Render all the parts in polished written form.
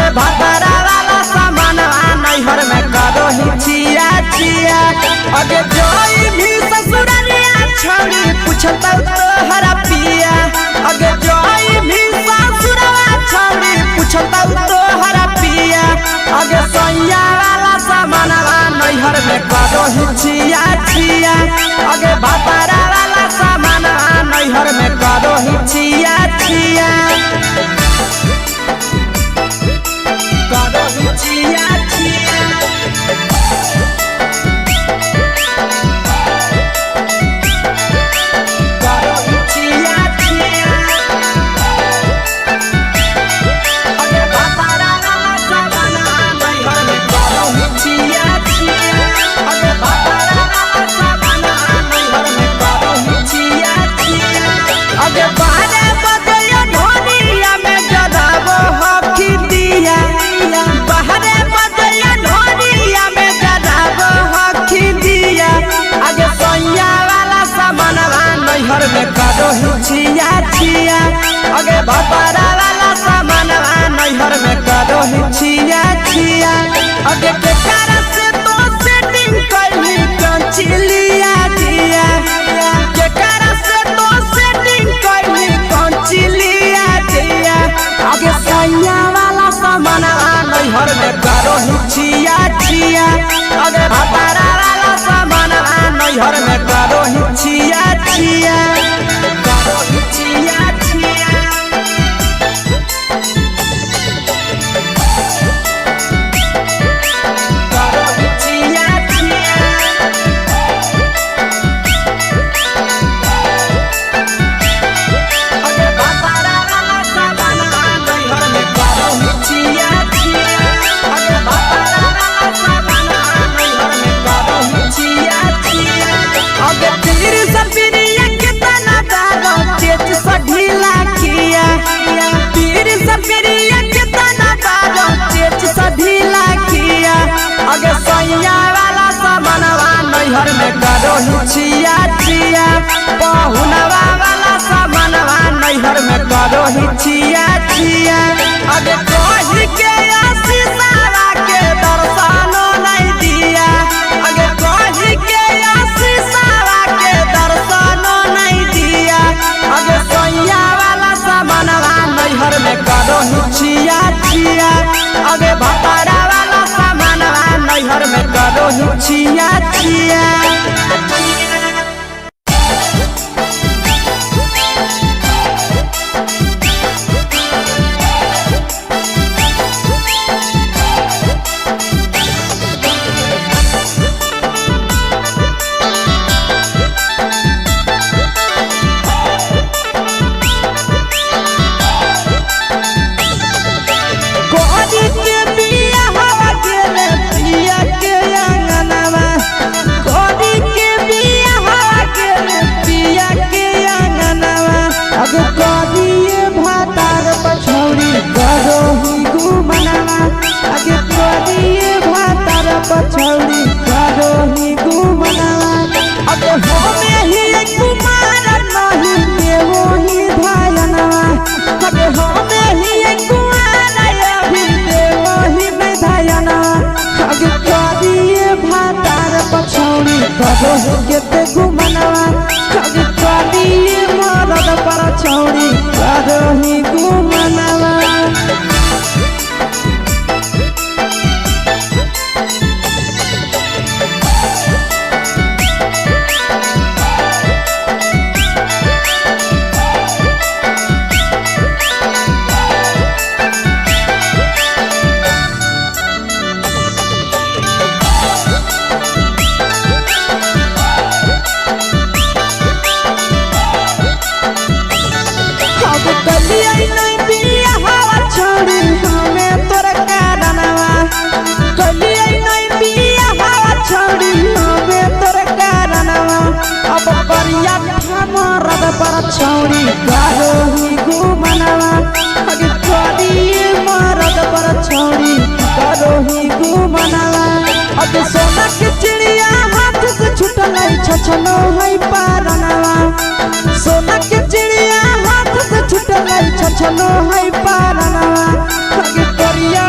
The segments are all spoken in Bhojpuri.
अगे भतरा वाला सामान नैहर में करो ही छिया छिया। अगे जोई भी ससुररिया छोड़ी पूछता तोहरा पिया। अगे जोई भी ससुरवा छोड़ी पूछता तोहरा पिया। अगे सैया वाला सामान नैहर में करो ही छिया छिया। अगे भतरा वाला सामान नैहर में करो ही छिया छिया। करो ही छिया छिया। करो ही छिया छिया। अगे भतरा वाला सामान नैहर में करो ही छिया छिया। अगे भतरा वाला सामान नैहर में करो ही छिया छिया। अगे बारे बदलिया ढोलिया में जलावो हकी दिया। बाहरे बदलिया ढोलिया में जलावो हकी दिया। अगे सैया वाला सामान नैहर में करो ही छिया छिया। अगे भतरा वाला सामान नैहर में करो ही छिया छिया। अगे के कारण से तो सेटिंग कइली कंचिलिया दिया। के कारण से तो सेटिंग कइली कंचिलिया दिया। अगे सैया वाला सामान नैहर में करो ही छिया छिया। अगे भतरा वाला सामान नैहर में करो ही छिया छिया। करो ही छिया छिया। करो ही छिया छिया। अगे भतरा वाला सामान नैहर में करो ही छिया छिया। अगे भतरा वाला सामान नैहर में करो ही छिया छिया। अगे तीर सपिरिया कितना दारो तेज से ढीला किया। तीर सपिरिया कितना दारो तेज से ढीला किया। अगे सैया वाला सामान नैहर में करो ही छिया छिया। पहुनवा वाला सामान नैहर में करो ही छिया छिया। अगे कही के आशीषवा के दर्शनो नहीं दिया। अगे कही के आशीषवा के दर्शनो नहीं दिया। अगे सैया वाला सामान नैहर में करो ही छिया छिया। अगे भतरा वाला सामान नैहर में करो ही छिया छिया। कोरी के बिया हवा गेले पिया के अंगनवा। कोरी के बिया हवा गेले पिया के अंगनवा। अगे कोरिए भातार पछौड़ी करो ही गुमनवा। अगे कोरिए भातार पछौड़ी करो ही गुमनवा। अगे होमे ही कुमार नहीं देवो ही धायनवा। अगे होमे ही कुमार अभी देवो ही धायनवा। अगे कोरिए भातार पछौड़ी करो ही केते गुमनवा। अगे कोरिए मरद पर छौड़ी करो ही गुमनवा। अब कलिया नहीं बिया हवा छोड़ी हमें तोरा कारणवा। कलिया नहीं बिया हवा छोड़ी हमें तोरा कारणवा। अब परिया मरद पर छौड़ी करो ही गुमनवा। अगे कोरिए मरद पर छौड़ी करो ही गुमनवा। अगे सोना के चिड़िया हाथ से छूटल छछनो है पारनवा। सोना के चिड़िया हाथ से छूटल छछनो है पारनवा। अगे कोरिया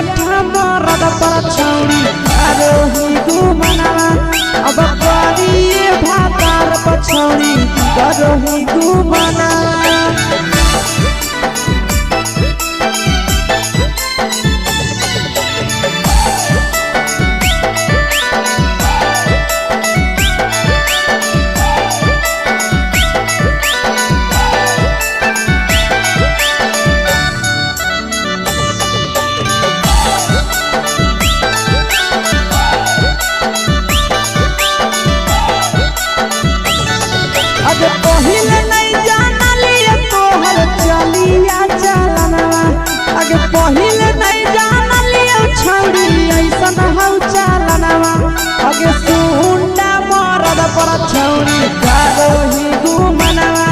पर छौरी कारोही घुमनवा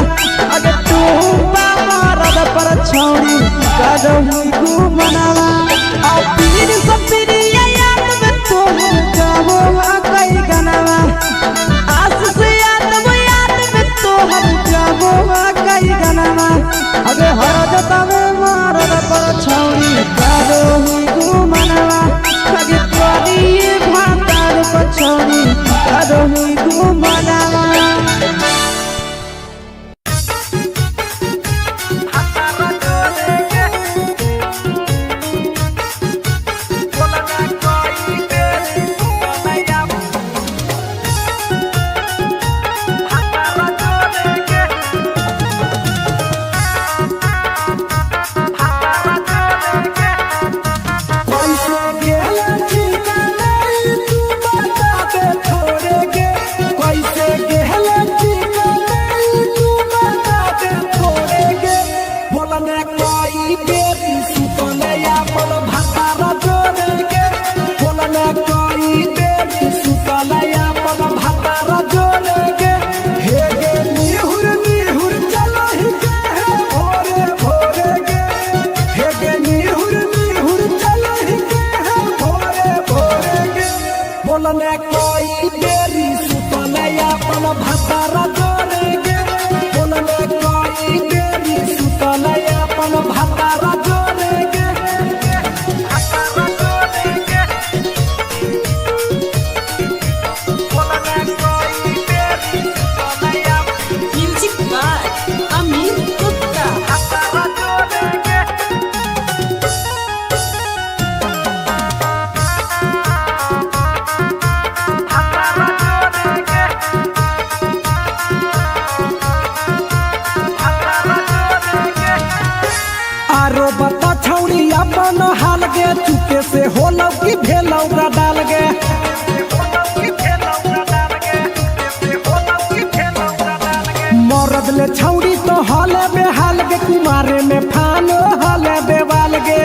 अगे तू मरद पर छौरी कारोही घुमनवा आ पीर सपरिया याद में तो गावो कई गनवा आशीष याद में तो हम गावो कई गनवा अगे हरजता में मरद पर छौरी कारोही घुमनवा अगे तोरी भातार पर छौरी कारोही घुमनवा बोलने कोई देरी सुतलया पन भतारा जोड़ेगे बोलने कोई देरी सुतलया पन भतारा जोड़ेगे बोलने कोई देरी सुतलया म्यूजिक बाय अमीर गुप्ता भतारा जोड़ेगे बता छौरी अपन हाल गे चुके से होलौ की भेलौ डाल गे मरद ले छौरी तो हाले बेहाल गे कुमारे में फान हाले बेवाल गे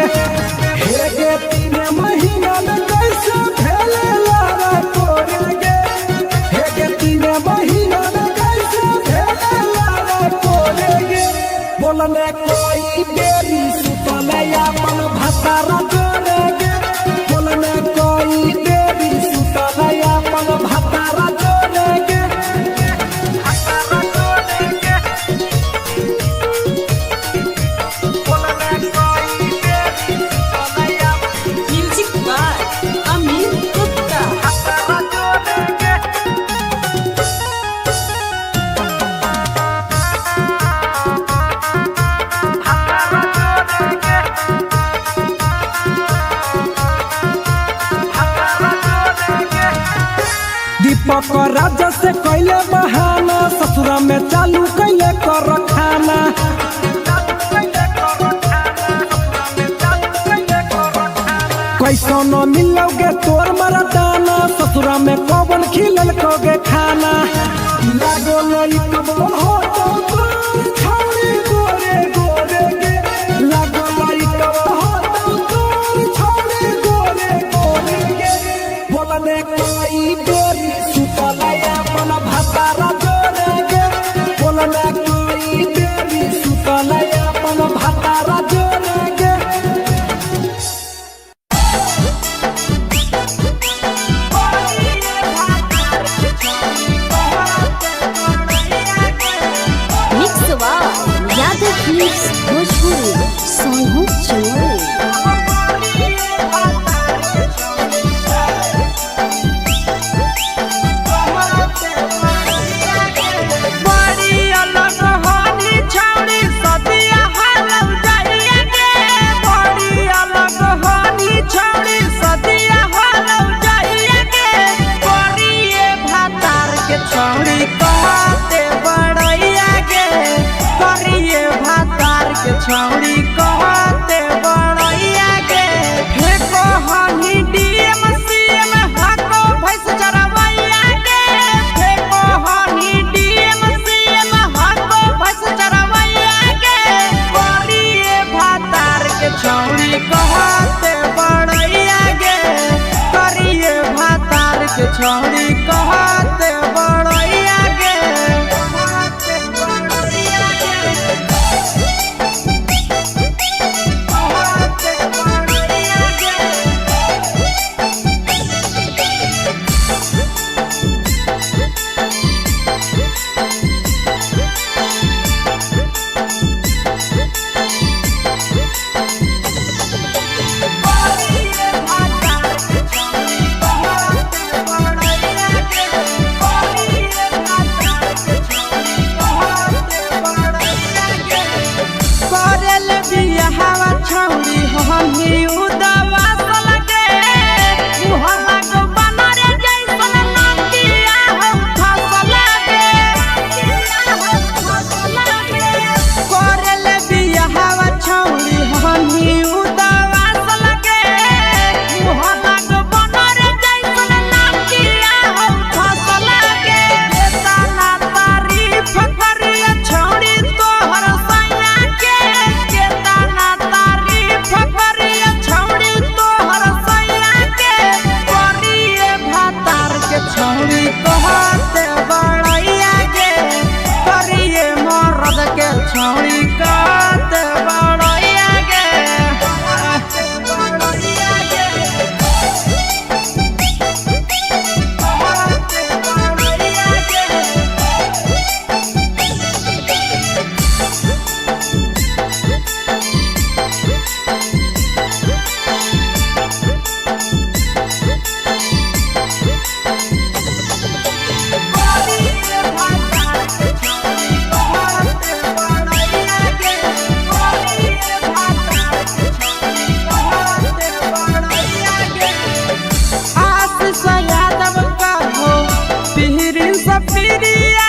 हे गे 3 महीना में कैसे भेले लारा तोरे गे हे गे 3 महीना में कैसे भेले लारा तोरे गे बोलने कोई देरी सुतलया पन भतारा जोड़ेगे बोलने कोई देरी सुतलया पन भतारा जोड़ेगे बोलने कोई देरी सुतलया म्यूजिक बाय अमीर गुप्ता भतारा जोड़ेगे दीपक राजा से कैले बहाना ससुरा में चालू कैले कर खाना कैसो न मिलोगे तोर मरदाना ससुरा में कौन खिलल कोगे खाना लागो लई कब हो तो तोर छौरी गोरे गोरे गे लागो लई कब हो तो तोर छौरी गोरे गोरे गे बोलने कोई देरी सुतलया पन भतारा जोड़ेगे बोलने कोई देरी सुतलया पन भतारा जोड़ेगे पीरिया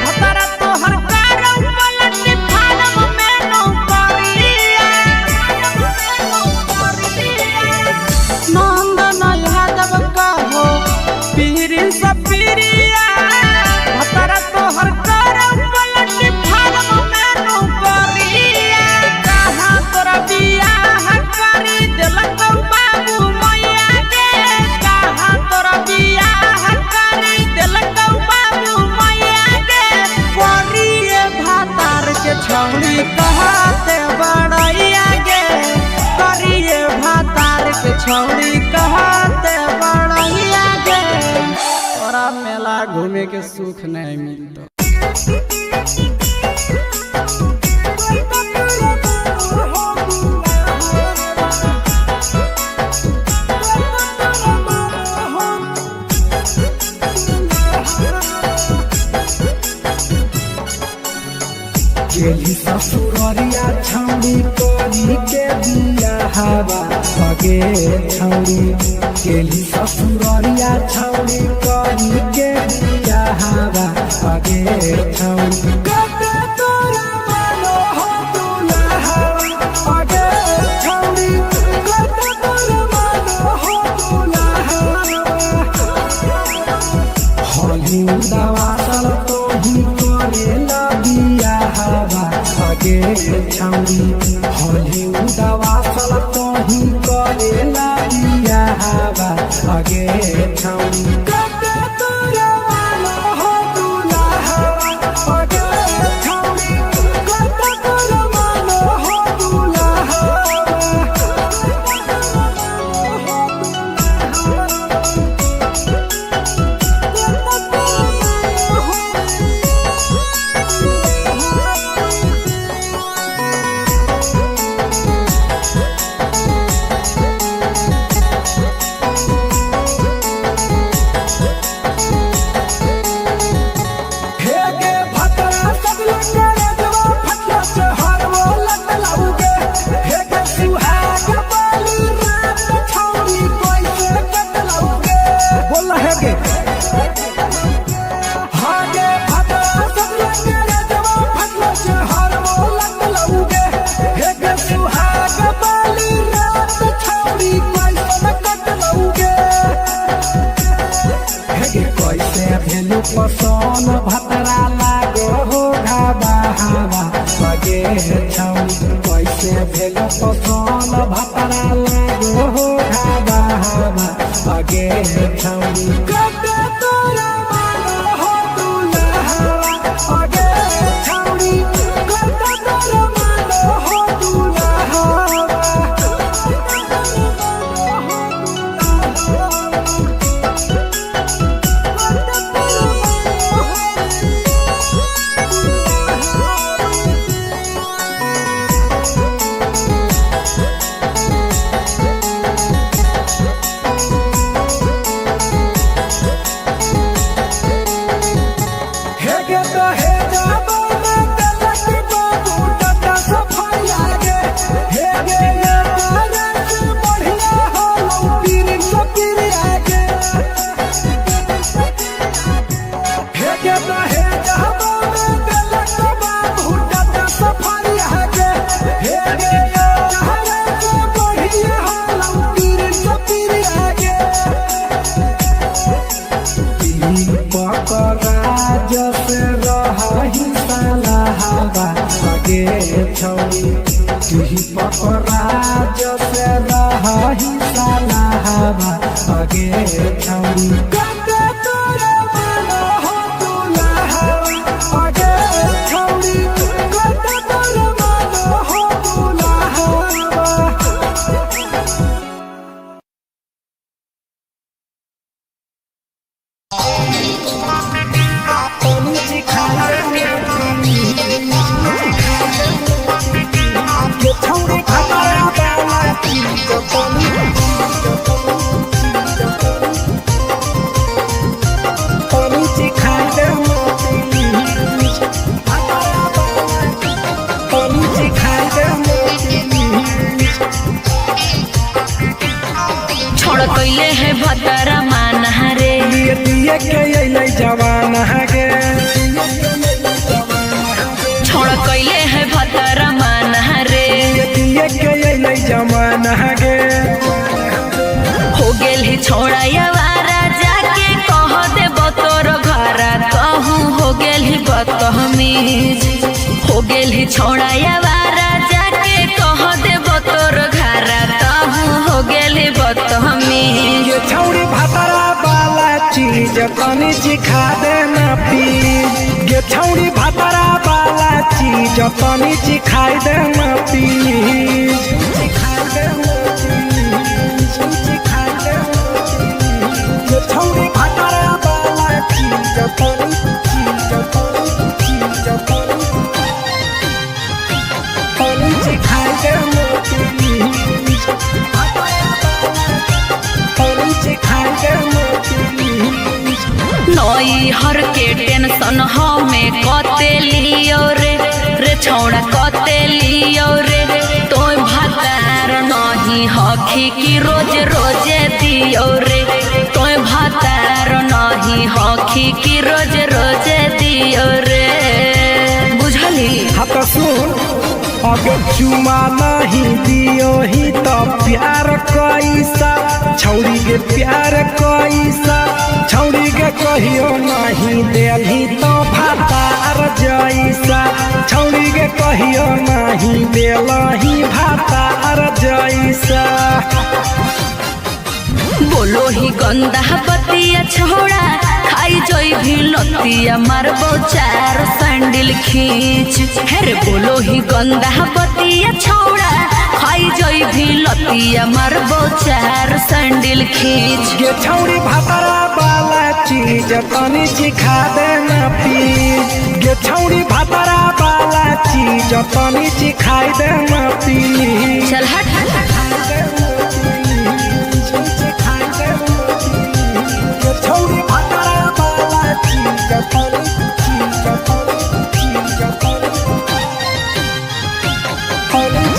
भतरा तोहर कारम पलट फारम में नौकरिया नंदन यादव कहो पीरी सब पीरिया भतरा तोहर कारम पलट फारम में नौकरिया कहाँ तोरा बियाह करी दिलक बाबू मैया के कहाँ तोरा बियाह करी दिलक बाबू मैया के करिए भातार के छौड़ी कहते बड़ैया गे करिए भातार के छौड़ी कहते बड़ैया गे तोरा मेला घूमे के सुख नहीं मिलता गेली ससुररिया छौड़ी करी के बिया हवा भगे छौड़ी गेली ससुररिया छौड़ी करी के बिया हवा भगे छौड़ी कते तोरा मानो हो दुल्हा भगे छौड़ी कते तोरा मानो हो दुल्हा होली दवा सल तो ही करेला बिया हवा भगे छौड़ी होली दवा सल तो ही करेला बिया हवा भगे छौड़ी कते तोरा मानो हो दुल्हा भगे छौड़ी कते तोरा मानो हो दुल्हा हेगे भतरा सब लंगरे जवा फटला से हरवो लत लाऊगे हेगे सुहाग बाली रात छौड़ी कैसे कट लाऊगे बोल हेगे हागे भतरा सब लंगरे जवा फटला से हरवो लत लाऊगे हेगे सुहाग बाली रात छौड़ी कैसे कट लाऊगे हेगे कैसे भेलू पसन भतरा लागो हो घाबा हवा भगे छौड़ी कैसे भेलू पसन भतरा लागो हो घाबा हवा भगे छौड़ी कते तोरा मानो हो दुल्हा भगे छौड़ी कते तोरा मानो हो दुल्हा हेगे तो हे जाबो में तलक बाबू टटा सफाई आगे हेगे ये बारस बढ़िया हो पीर सपीर आगे हेगे तो हे जाबो में तलक बाबू टटा सफाई आगे हेगे ये बारस बढ़िया हो पीर सपीर आगे पकड़ा जसे रही साला हवा भगे छौड़ी तुही पकड़ा जसे रही साला हवा भगे छौड़ी कते तोरा मानो हो दुल्हा भगे छौड़ी कते तोरा मानो हो दुल्हा गेली छोड़ाया वारा जाके कह देब तोर घरा कहूँ हो गेली बदतमीज हो गेली छोड़ाया वारा जाके कह देब तोर घरा कहूँ हो गेली बदतमीज। ये छौड़ी भातारा वाला चीज तनी चिखा देना प्लीज। ये छौड़ी भातारा वाला चीज तनी चिखाई देना प्लीज। चिखाई देना प्लीज, चिखाई देना प्लीज। ये छौड़ी भातारा वाला चीज तनी चिखाई देना प्लीज। नई हर के टेंशन हमें कते लियो रे छौड़ा कते लियो रे तोय भातार नहीं हखी की रोज रोजे दियो रे तोय भातार नहीं हखी की रोज रोजे दियो रे बुझली। हाँ तो सुन अगर चुमा नहीं दियो ही तो प्यार कैसा छौड़ी के प्यार कैसा छौड़ी के कहियो नहीं देली तो भातार जैसा छौड़ी के कहियो नहीं देलही भातार जैसा। बोलो ही गंदा बतिया छोड़ा खाई जोई भी लतिया मारबो चार सैंडल खींच हेरे बोलो ही गंदा बतिया छोड़ा खाई जोई भी लतिया मारबो चार सैंडल खींच। ये छौड़ी भातारा वाला चीज तनी चिखा देना प्लीज। ये छौड़ी भातारा वाला चीज तनी चिखाई देना प्लीज। चल हट छौड़ी भातारा वाला चीज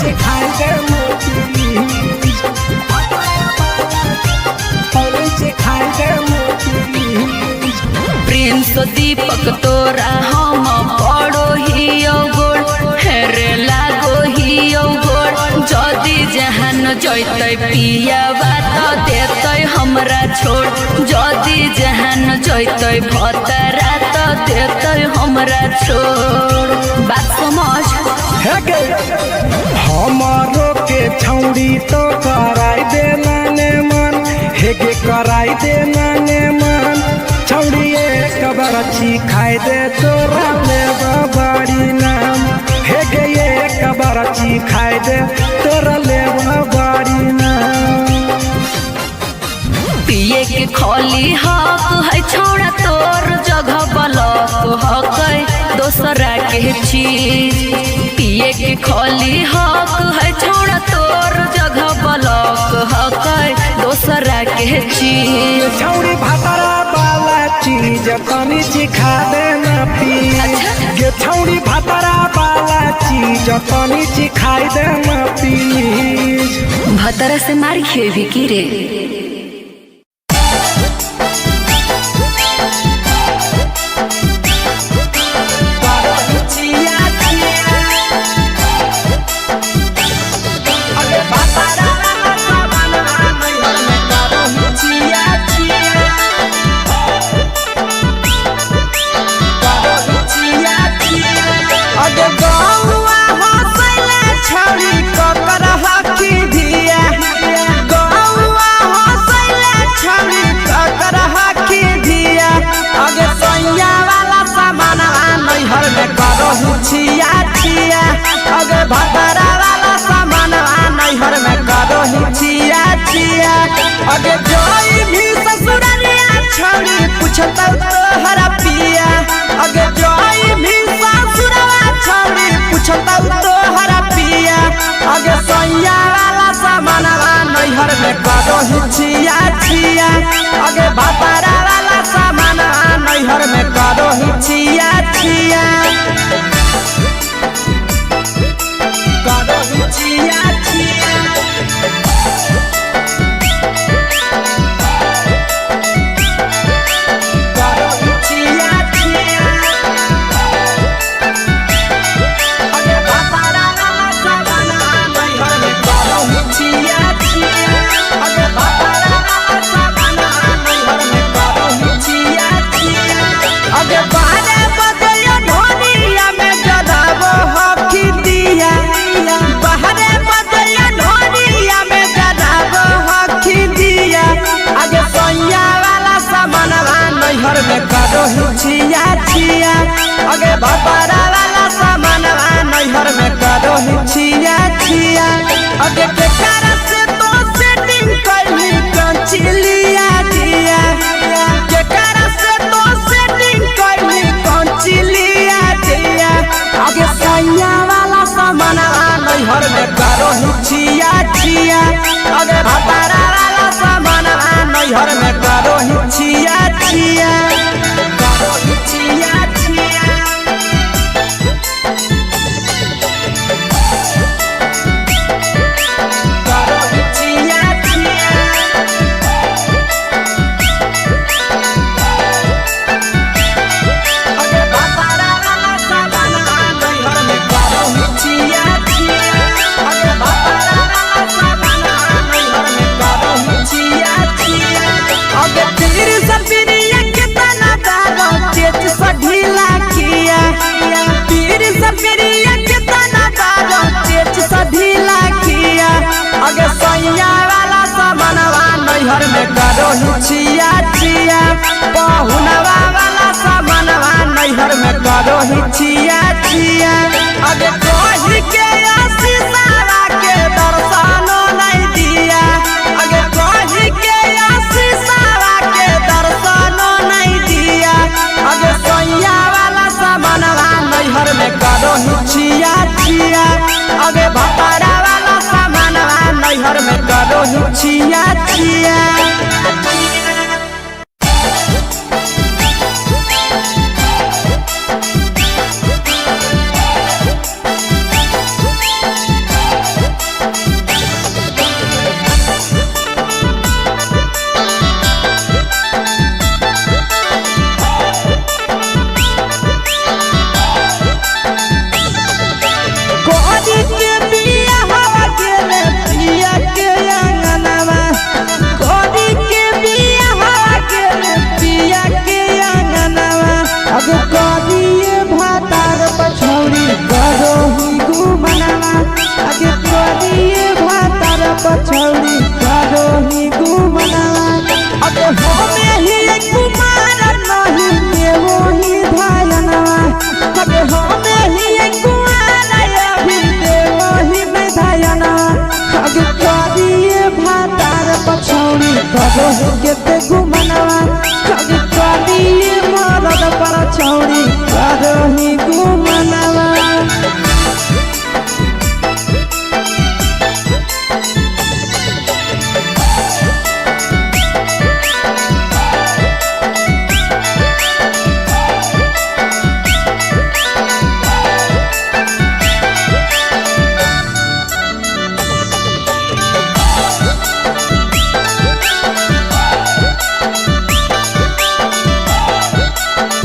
चिखाई देना प्लीज। चिखाई देना प्लीज। प्रिंस दीपक तोरा हम पड़ो ही गोड़ हेरे लागो ही गोड़ जदी जहान जैते पिया बात देते हमरा छोड़ जदी जहान जैते भतरा तो देते हमरा छोड़ बात समझ। हमारो के छौड़ी तो कराई देना ने मन हेगे कराई देना ने मन छौड़ी एक बार चिखाई दे तोरा लेब बड़ी नाम हेगे एक बार चिखाई दे तोरा लेब बड़ी नाम। पिए के खोली हक है छोड़ा तोर जगह बलक हक दोसरा के चीज पिए के खोली हक है छोड़ा तोर जगह बलक हक दोसरा के चीज। छौड़ी भातारा वाला चीज तनी चिखा देना प्लीज। ये छौड़ी भातारा वाला चीज तनी चिखाई देना प्लीज। भतरा से मारी खेवी की रे छिया छिया अगे भातारा वाला सामान नैहर में करो ही छिया छिया अगे जोई भी ससुरालिया छौड़ी पूछता तोहरा पिया अगे जोई भी ससुरवा छौड़ी पूछता तोहरा पिया अगे सैया वाला सामान नैहर में करो ही छिया छिया अगे भातारा वाला सामान नैहर में करो ही छिया छिया छिया छिया छिया छिया अगे भतारा वाला सामानवा नैहर में करो ही छिया छिया अगे के कारण से तो सेटिंग कैली कंचिलिया दिया के कारण से तो सेटिंग कैली कंचिलिया दिया अगे सैया वाला सामानवा नैहर में करो ही छिया छिया अगे भतारा वाला सामानवा नैहर में करो ही छिया छिया करो ही छिया छिया करो ही छिया छिया अगे भतारा वाला सामानवा नैहर में करो ही छिया छिया अगे भतारा वाला सामानवा नैहर में करो ही छिया छिया अगे तीर सपिरिया कितना दारो चेच सढीला किया तीर सपिरिया कितना दारो चेच सढीला किया अगे सैया वाला सामानवा नैहर में करो ही छिया छिया पहुनवा वाला सामानवा नैहर में करो ही छिया छिया अगे कोही के आशीषवा के दर्शनो नहीं दिया अगे कोही के आशीषवा के दर्शनो नहीं दिया अगे सैया वाला सामानवा नैहर में करो ही छिया छिया अगे भतारा वाला सामानवा नैहर में करो ही छिया छिया कोरी के बिया हवा गेले पिया के अंगनवा कोरी के बिया हवा गेले पिया के अंगनवा अब कोरिए भातार पछौरी करो ही गुमनवा अब कोरिए भातार पछौरी करो ही गुमनवा अब होमे ही कुमार नहीं के वो ही धायनवा अब होमे ही कुमार अभी देवो ही में धायना अब कोरिए भातार पछौरी करो ही केते गुमनवा अब कोरिए मरद पर छौरी करो ही गुमनवा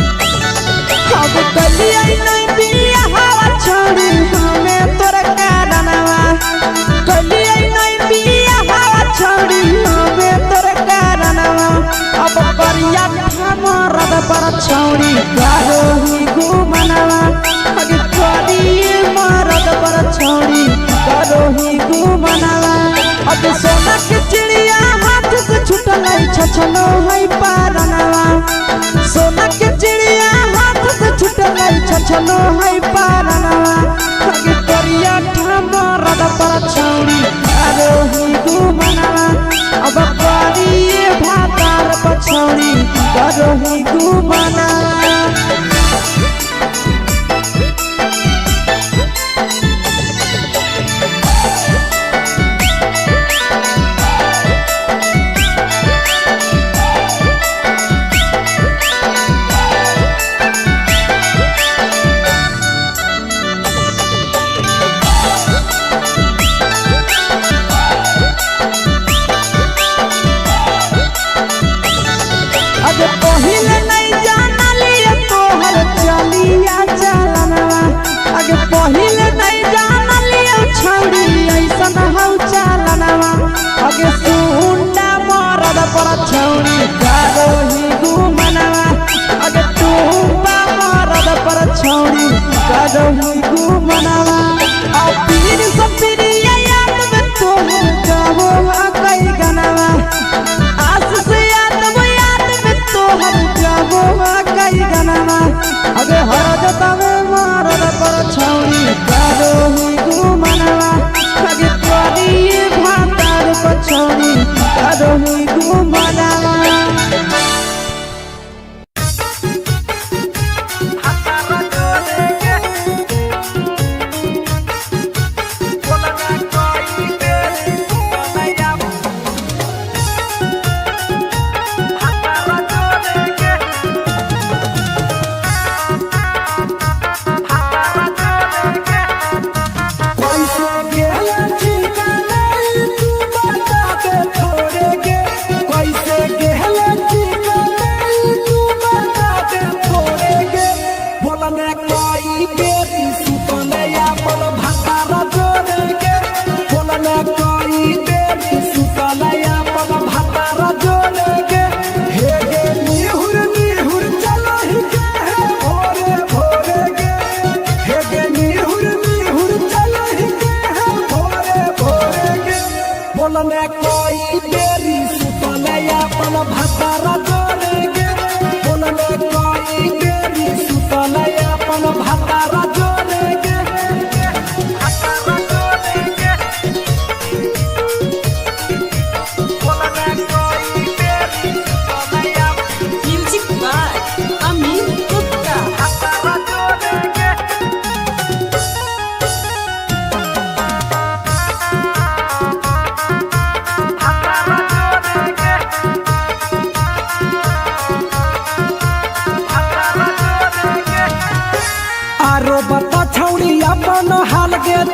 अब कलिया नहीं बिया हवा छोड़ी हमें तोर कारणवा कलिया नहीं बिया हवा छोड़ी हमें तोर कारणवा अब करिया मरद पर छौरी करो ही गुमनवा अगे करिए मरद पर छौरी करो ही गुमनवा अब सोना के चिड़िया हाथ से छूटल छछनो है पारनवा सोना के चिड़िया हाथ से छूटल छछनो है पारनवा अगे करिया मरद पर छौरी करो ही गुमनवा अब करिए भातार पछौरी करो ही गुमनवा अगे पहिले नहीं जानलिए तोहर चलिया चलनवा अगे पहिले नहीं जानलिए छौरी ऐसन हौ चलनवा अगे सुंडा मरद पर छौरी करो ही गुमनवा अगे टूपा मरद पर छौरी करो ही गुमनवा और पीर सब पीरिया याद में तोहर गावो कई गनवा आस से याद में तोहर गावो कई गनवा अगे हर जता पर छौरी करोही घुमनवा लगे तोरी भातार पर छौरी करोही घुमनवा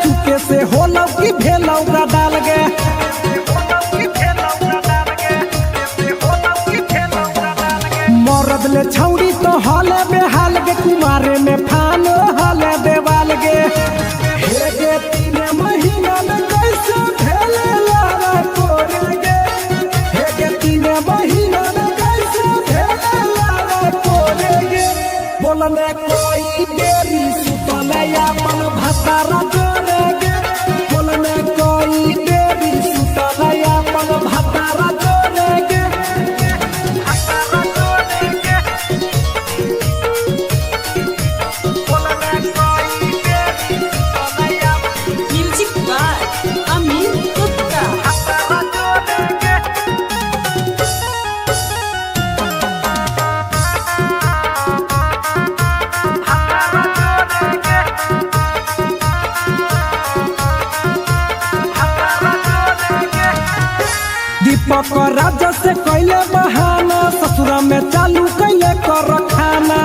चुके से होलौ की भेलौ का डाल गे मरद ले छौड़ी तो हले बेहाल गे कुमारे में फान हले देवाल गे हे गे 3 महीना में कैसे भेले लारा कोरे गे हे गे 3 महीना में कैसे भेले लारा कोरे गे बोलने कोई देरी सुतले अपन भतारा जोरे गे बोलने कोई देरी सुतले अपन भतारा जोरे गे दीपक राजा से कैले बहाना ससुरा में चालू कैले कर खाना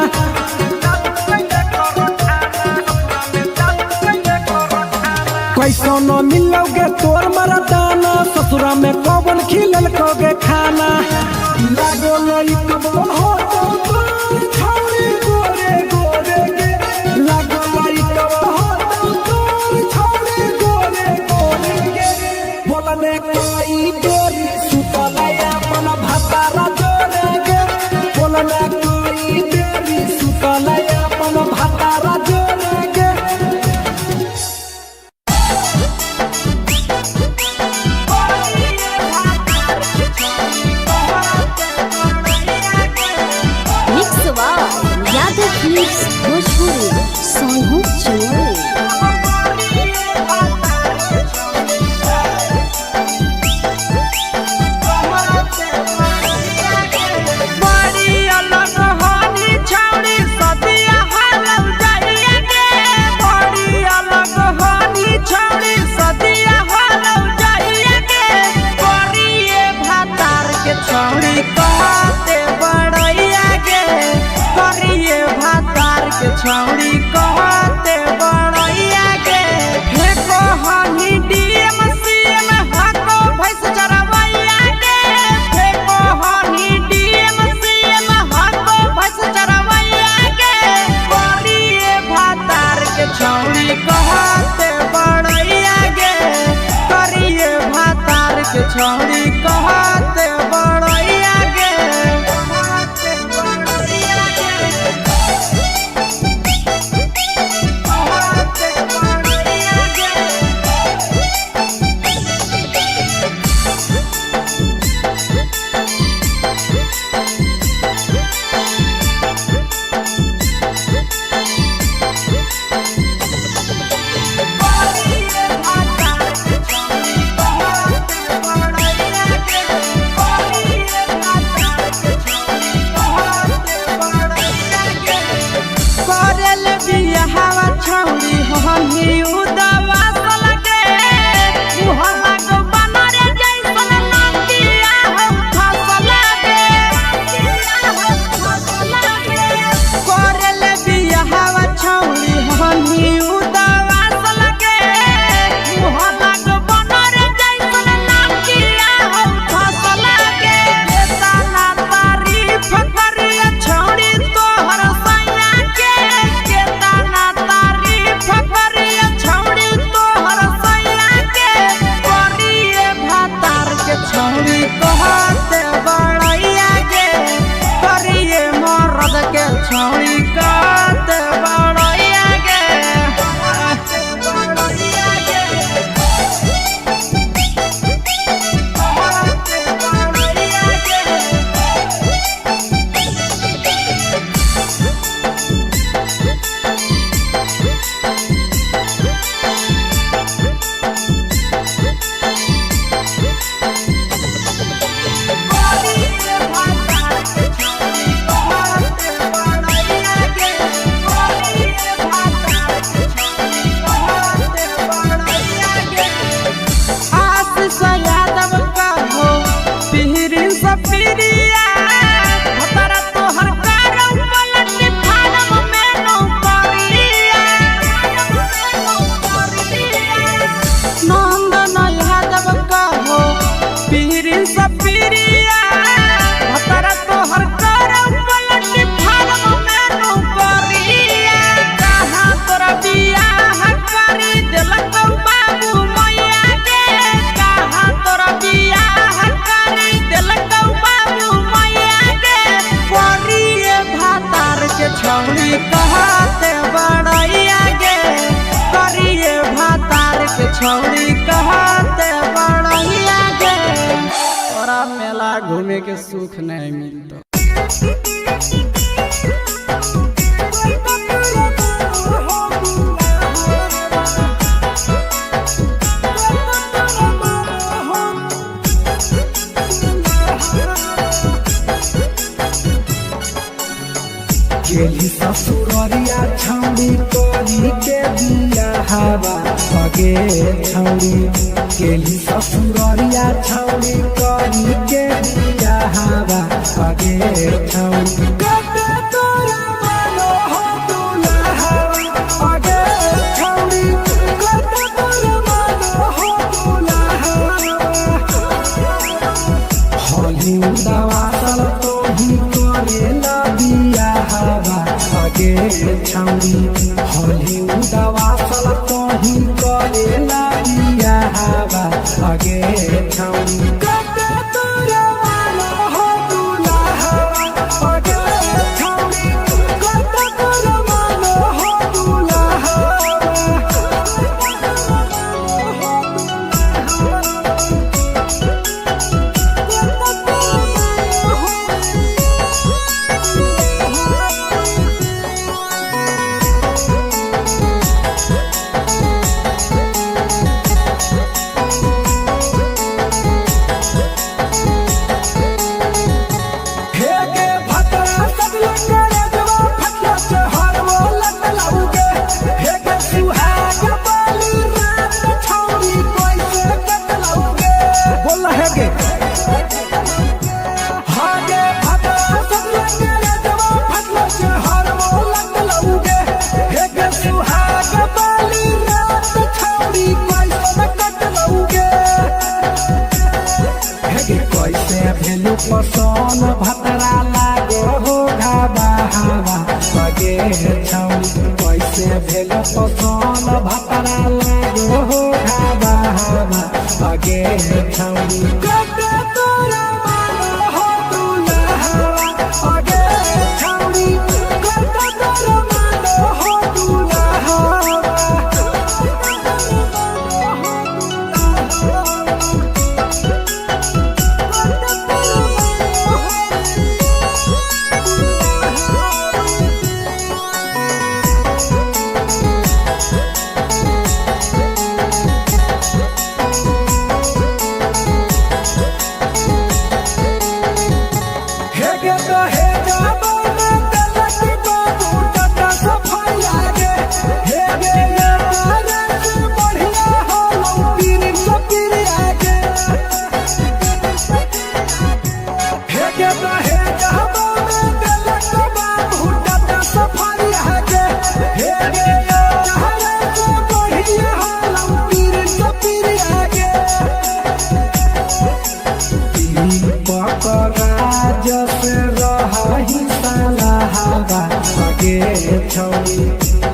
कैसो न मिलोगे तोर मरदाना ससुरा में कौन खिलल कोगे खाना लागो लई कबो हो तो छौरी गोरे गोरे गे लागो लई कबो हो तो छौरी गोरे गोरे गे बोलने कोई देरी सुतले अपन भतारा जोरे गे बोलने कोई देरी सुतले अपन भतारा जोरे गे भोजपुरी सोनू चोरी छौड़ी कहते बड़ैया के फेको हनी डीएम सीएम हको भैंस चरवैया के फेको हनी डीएम सीएम हको भैंस चरवैया के करिए भातार के छौड़ी कहते बड़ैया के करिए भातार के छौड़ी कहते बड़ैया के बिया हवा छौड़ी हमी उदवा लगे मुहल्ला को बनरे जैसन नंदिया हम फसल लगे कोरेले बिया हवा छौड़ी हमी उदवा लगे मुहल्ला को बनरे जैसन नंदिया हम फसल लगे केतना तारीफ करिया छौड़ी तोहर सैया के केतना तारीफ करिया छौड़ी तोहर सैया के करिए भातार के छौड़ी कहते बड़ैया के करिए मर्द के छौड़ी कहते बड़ैया के बड़ैया के बड़ैया के छौड़ी कहते बड़ैया गे करिए भातार के छौड़ी कहते बड़ैया गे तोरा मेला घूमे के सुख नहीं मिलता गेली ससुररिया छौड़ी करी के बिया हवा सगे छौड़ी गेली ससुररिया छौड़ी करी के बिया हवा सगे छौड़ी कते तोरा मानो हो दुल्हा सगे छौड़ी कते तोरा मानो हो दुल्हा होली उदावा सल तो ही करेला बिया हवा सगे छौड़ी होली उदावा सल तो ही करेला बिया हवा सगे छौड़ी कते तोरा मानो हो दुल्हा सगे छौड़ी कते तोरा मानो हो दुल्हा हेगे भतरा सब लगे रेजवा फटला से हर वो लत लाऊगे हेगे सुहाग बाली रात छौड़ी कैसे कट लाऊगे बोल हेगे हागे भतरा सब लगे रेजवा फटला से हर वो लत लाऊगे हेगे सुहाग बाली रात छौड़ी कैसे कट लाऊगे हेगे कैसे भेलू पसन भतरा लागो हो घाबा हवा सगे छौड़ी कैसे भेलू पसन भतरा लागो हो घाबा हवा सगे छौड़ी कते तोरा मानो हो दुल्हा सगे छौड़ी कते तोरा मानो हो दुल्हा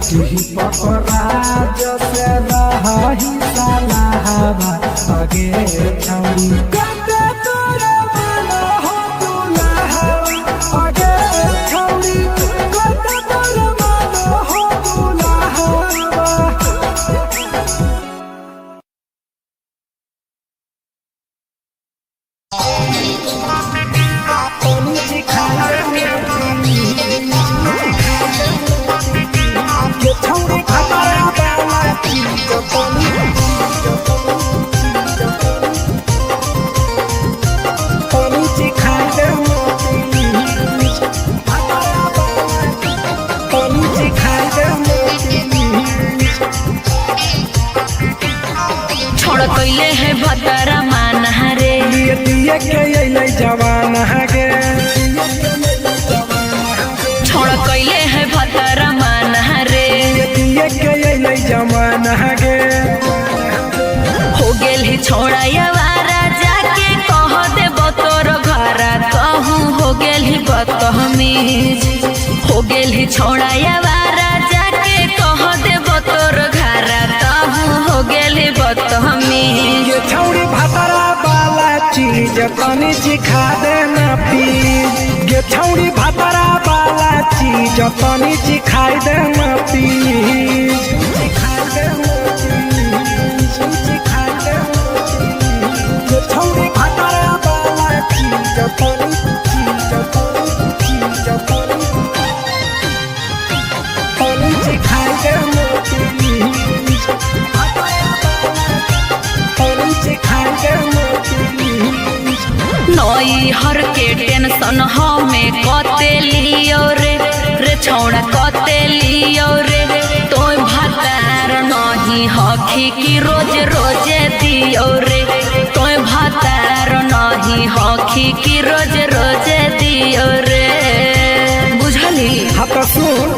की पपराज से रही सलाहबा अगे छौरी कते तोरा मन हो दुल्हा अगे छौरी कते तोरा मन हो दुल्हा छोड़ कैले है भतरा मान रे दिए के अइलै जवान गे छोड़ कैले है भतरा मान रे दिए के अइलै जवान गे हो गेल ही छोड़ा यावारा जाके कह देब तोर घरा कहूँ हो गेल ही बदतमीज हो गेल ही छोड़ा यावारा जाके कह देब तोर घरा कहूँ हो गेल ही बदतमीज ये छौरी भतरा वाला चीज तनी सिखा देना प्लीज ये छौरी भतरा वाला चीज तनी सिखाई देना प्लीज सिखाई देना प्लीज सिखाई देना प्लीज ये छौरी भतरा वाला चीज तनी सिखाई देना प्लीज नई हर के टेंशन हमें कते लियो रे छौड़ा कते लियो रे तो भतार नहीं हखी की रोज रोजे दियो रे तो भतार नहीं हखी की रोज रोजे दियो रे बुझली हाथ सुन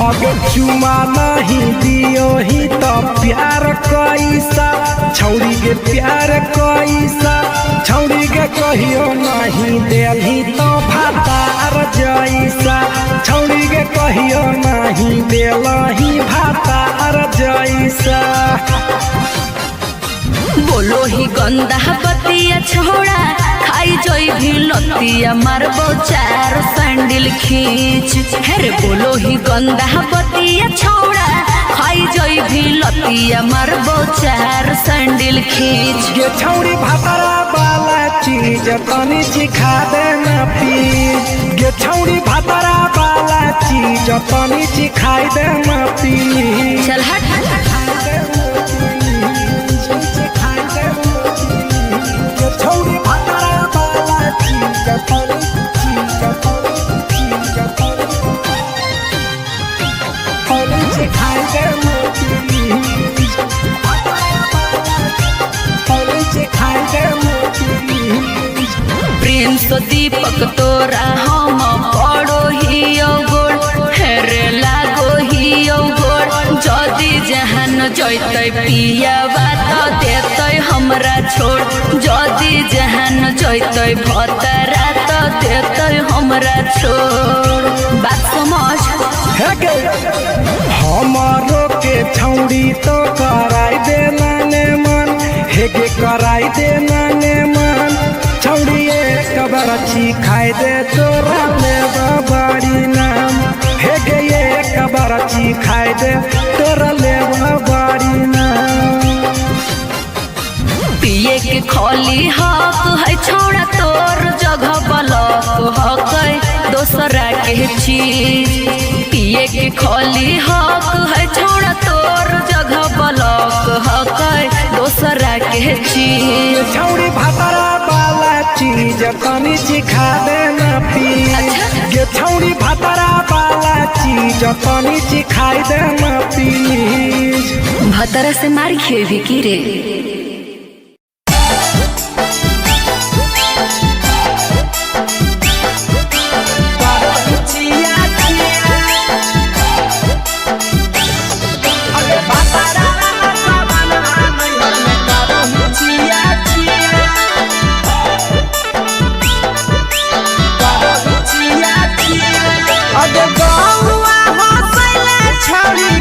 अगर चुमा नहीं दियो ही तो प्यार कैसा छौरी के प्यार कैसा छौरी के कहियो नहीं देली तो भातार जैसा छौरी के कहियो नहीं देलही भातार जैसा बोलो ही गंदा बतिया छोड़ा खाई जोई भी लतिया मारबो चार सैंडल खींच हेरे बोलो ही गंदा बतिया छोड़ा खाई जोई भी लतिया मारबो चार सैंडल खींच ये छौरी भतरा वाला चीज तनी सिखा देना प्लीज ये छौरी भतरा वाला चीज तनी सिखाई देना प्लीज चल हट छौरी भतरा वाला चीज तनी सिखाई देना प्लीज सिखाई देना प्लीज प्रिंस दीपक तोरा हम पड़ो ही गोड़ हेरे लागो ही गोड़ जदी जहान जैते पिया बात देते हमरा छोड़ जदी जहान जैते भतरा तो देते हमरा छोड़ बात समझ हमारो के छौरी तो कराई देना ने मन हेगे कराई देना ने मन छौरी एक बरछी खाई दे तोरा ले बाड़ी नाम हेगे एक बरछी खाई दे तोरा ले बाड़ी नाम पिए के खोली हक है छोड़ा तोर जगह बलक हक दोसरा के चीज पिए के खोली हक है छोड़ा तोर जगह बलक हक दोसरा के चीज छौरी भतरा वाला चीज तनी सिखा देना प्लीज ये छौरी भतरा वाला चीज तनी सिखाई देना प्लीज भतरा से मार खेवी की रे छौरी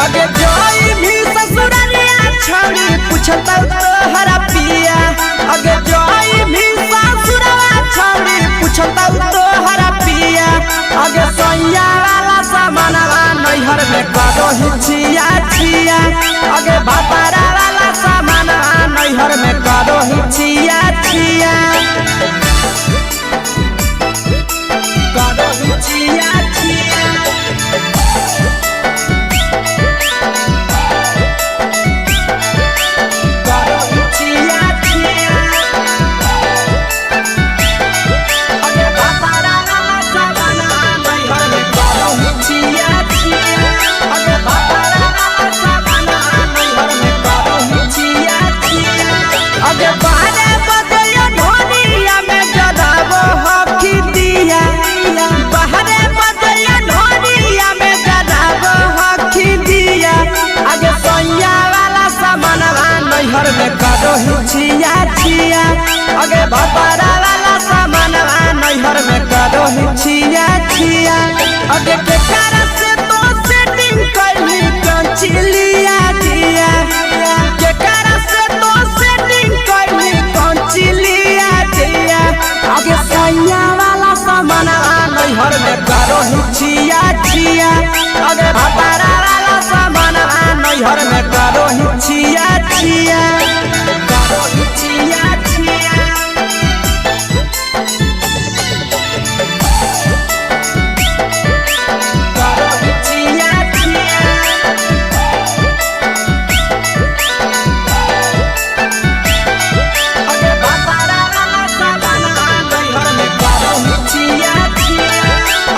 अगे जोई भी ससुरलिया छौड़ी पूछता तोहरा पिया अगे जोई भी ससुरवा छौड़ी पूछता तोहरा पिया अगे सैया वाला सामानवा नैहर में करो हिचिया छिया अगे भातारा वाला सामानवा नैहर में करो हिचिया छिया करो हिचिया छिया करो हिचिया छिया अगे भातारा वाला सामानवा नैहर में करो हिचिया छिया अगे भातारा वाला सामानवा नैहर में करो हिचिया छिया अगे बारे बदलिया ढोलिया में जलावो हकी दिया बाहरे बदलिया ढोलिया में जलावो हकी दिया अगे सैया वाला सामानवा नैहर में करो हिचिया छिया अगे भातारा वाला सामानवा नैहर में करो हिचिया छिया अगे के कारण से तो सेटिंग करली कंचिलिया दिया के कारण से तो सेटिंग करली कंचिलिया दिया अगे सैया वाला सामानवा नैहर में करो हिचिया छिया अगे भातारा वाला सामानवा नैहर में करो हिचिया छिया करो हिचिया छिया करो हिचिया छिया अगे भातारा वाला सामानवा नैहर में करो हिचिया छिया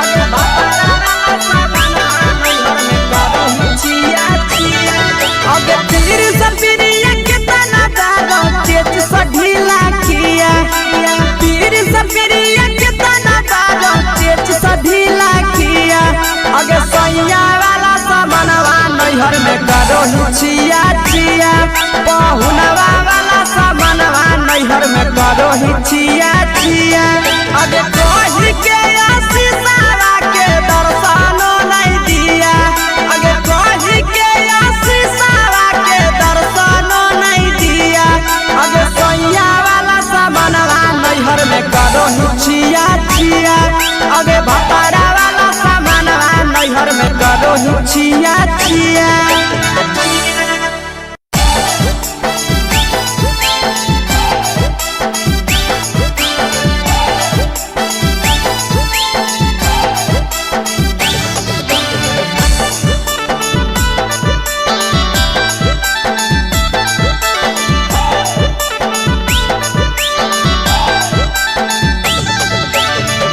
अगे भातारा वाला सामानवा नैहर में करो हिचिया छिया अगे तीर सपिरिया कितना दारो तेज सढीला किया तीर सपिरिया कितना दारो तेज सढीला किया अगे सैया वाला सामानवा नैहर में करो हिचिया छिया पहुनवा वाला सामानवा नैहर में करो हिचिया छिया अगे कोही के आशीषावा के दर्शनो नहीं दिया अगे कोही के आशीषावा के दर्शनो नहीं दिया अगे सैया वाला सामानवा नैहर में करो हिचिया छिया अगे भातारा वाला सामानवा नैहर में करो हिचिया छिया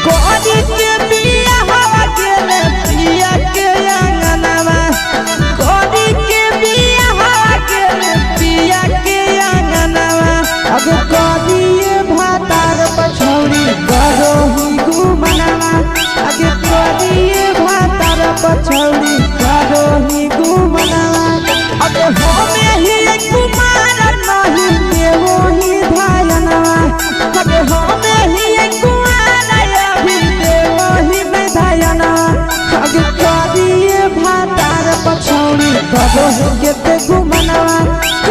कोरी के बिया हवा गेले पिया के अंगनवा कोरी के बिया हवा गेले पिया के अंगनवा अब कोरिए भातार पछौड़ी करो ही घुमनवा अब कोरिए भातार पछौड़ी करो ही घुमनवा अब होमे ही कुमार नहीं देवो ही धायनवा अब होमे ही कुमार अभी देवो ही में धायना अब कोरिए भातार पछौड़ी करो ही केते घुमनवा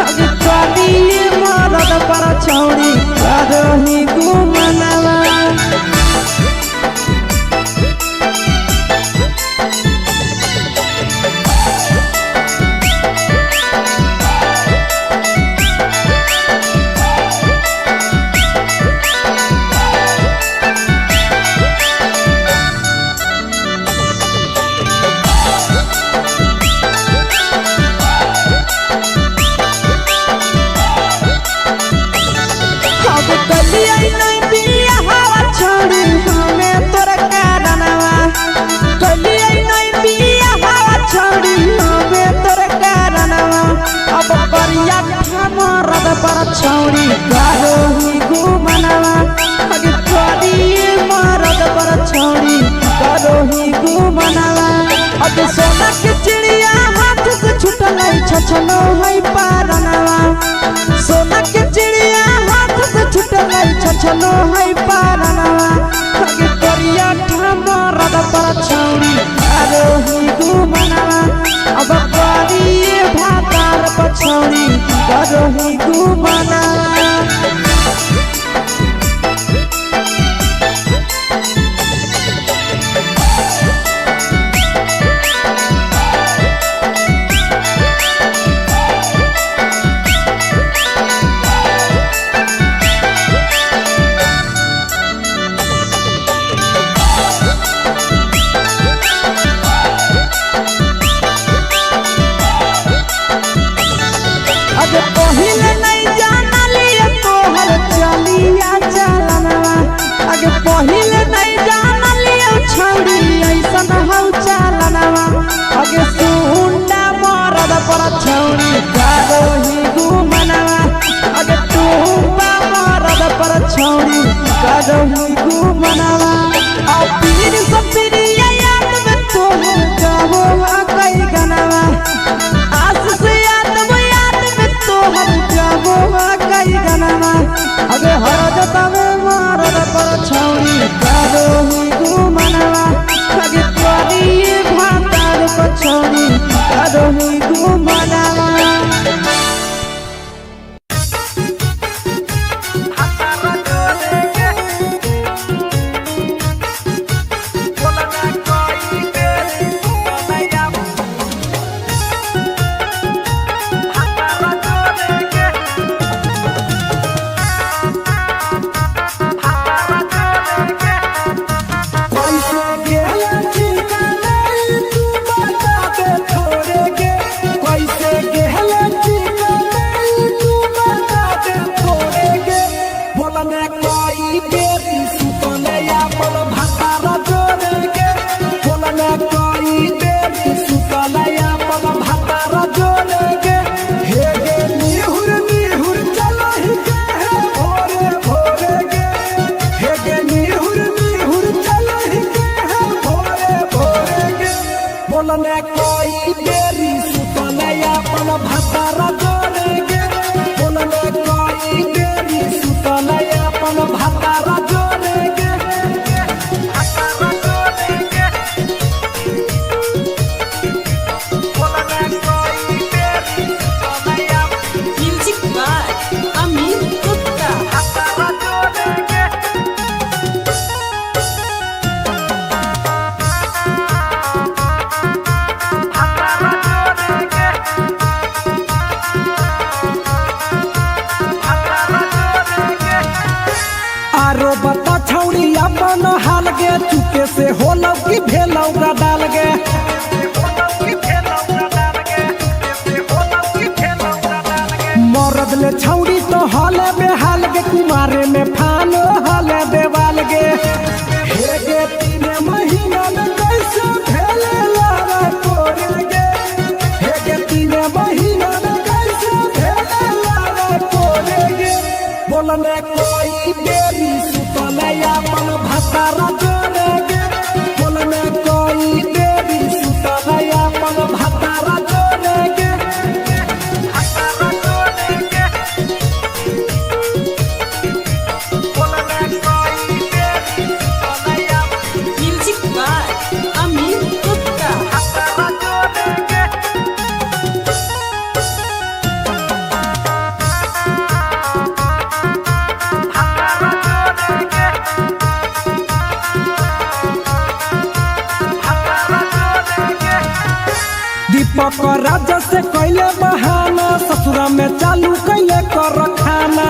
अब कोरिए मरद पर छौड़ी करो ही घुमनवा अब कलिया नहीं बिया हवा छोड़ी हमें तोर कारणवा कलिया नहीं बिया हवा छोड़ी हमें तोर कारणवा अब करिया मरद पर छौड़ी करो ही घुमनवा अगे करिए मरद पर छौड़ी करो ही घुमनवा अब सोना के चिड़िया हाथ से छूटल छछनो है पारनवा सोना के चिड़िया हाथ से छूटल छछनो है पारनवा अगे करिया मरद पर छौड़ी करो ही घुमनवा अब करी हुई घूमनावा और पीर सपरिया याद में तो गावो कई गनावा आस से याद में तो हम गावो कई गनावा अगे हर जतावे मारद पर छौरी गावो हुई घूमनावा अगे तोरी भातार पर छौरी गावो हुई घूमनावा चुके से होलौ की भेलौ का डाल गे मरद ले छौड़ी तो हले बेहाल गे कुमारे में फान हले देवाल गे हे गे 3 महीना में कैसे भेले लारा कोरे गे हे गे 3 महीना में कैसे भेले लारा कोरे गे बोलने कोई देरी सुतले अपन भतारा जोरे गे बोलने कोई देरी सुतले अपन भतारा जोरे गे दीपक राजा से कैले बहाना ससुरा में चालू कैले कर खाना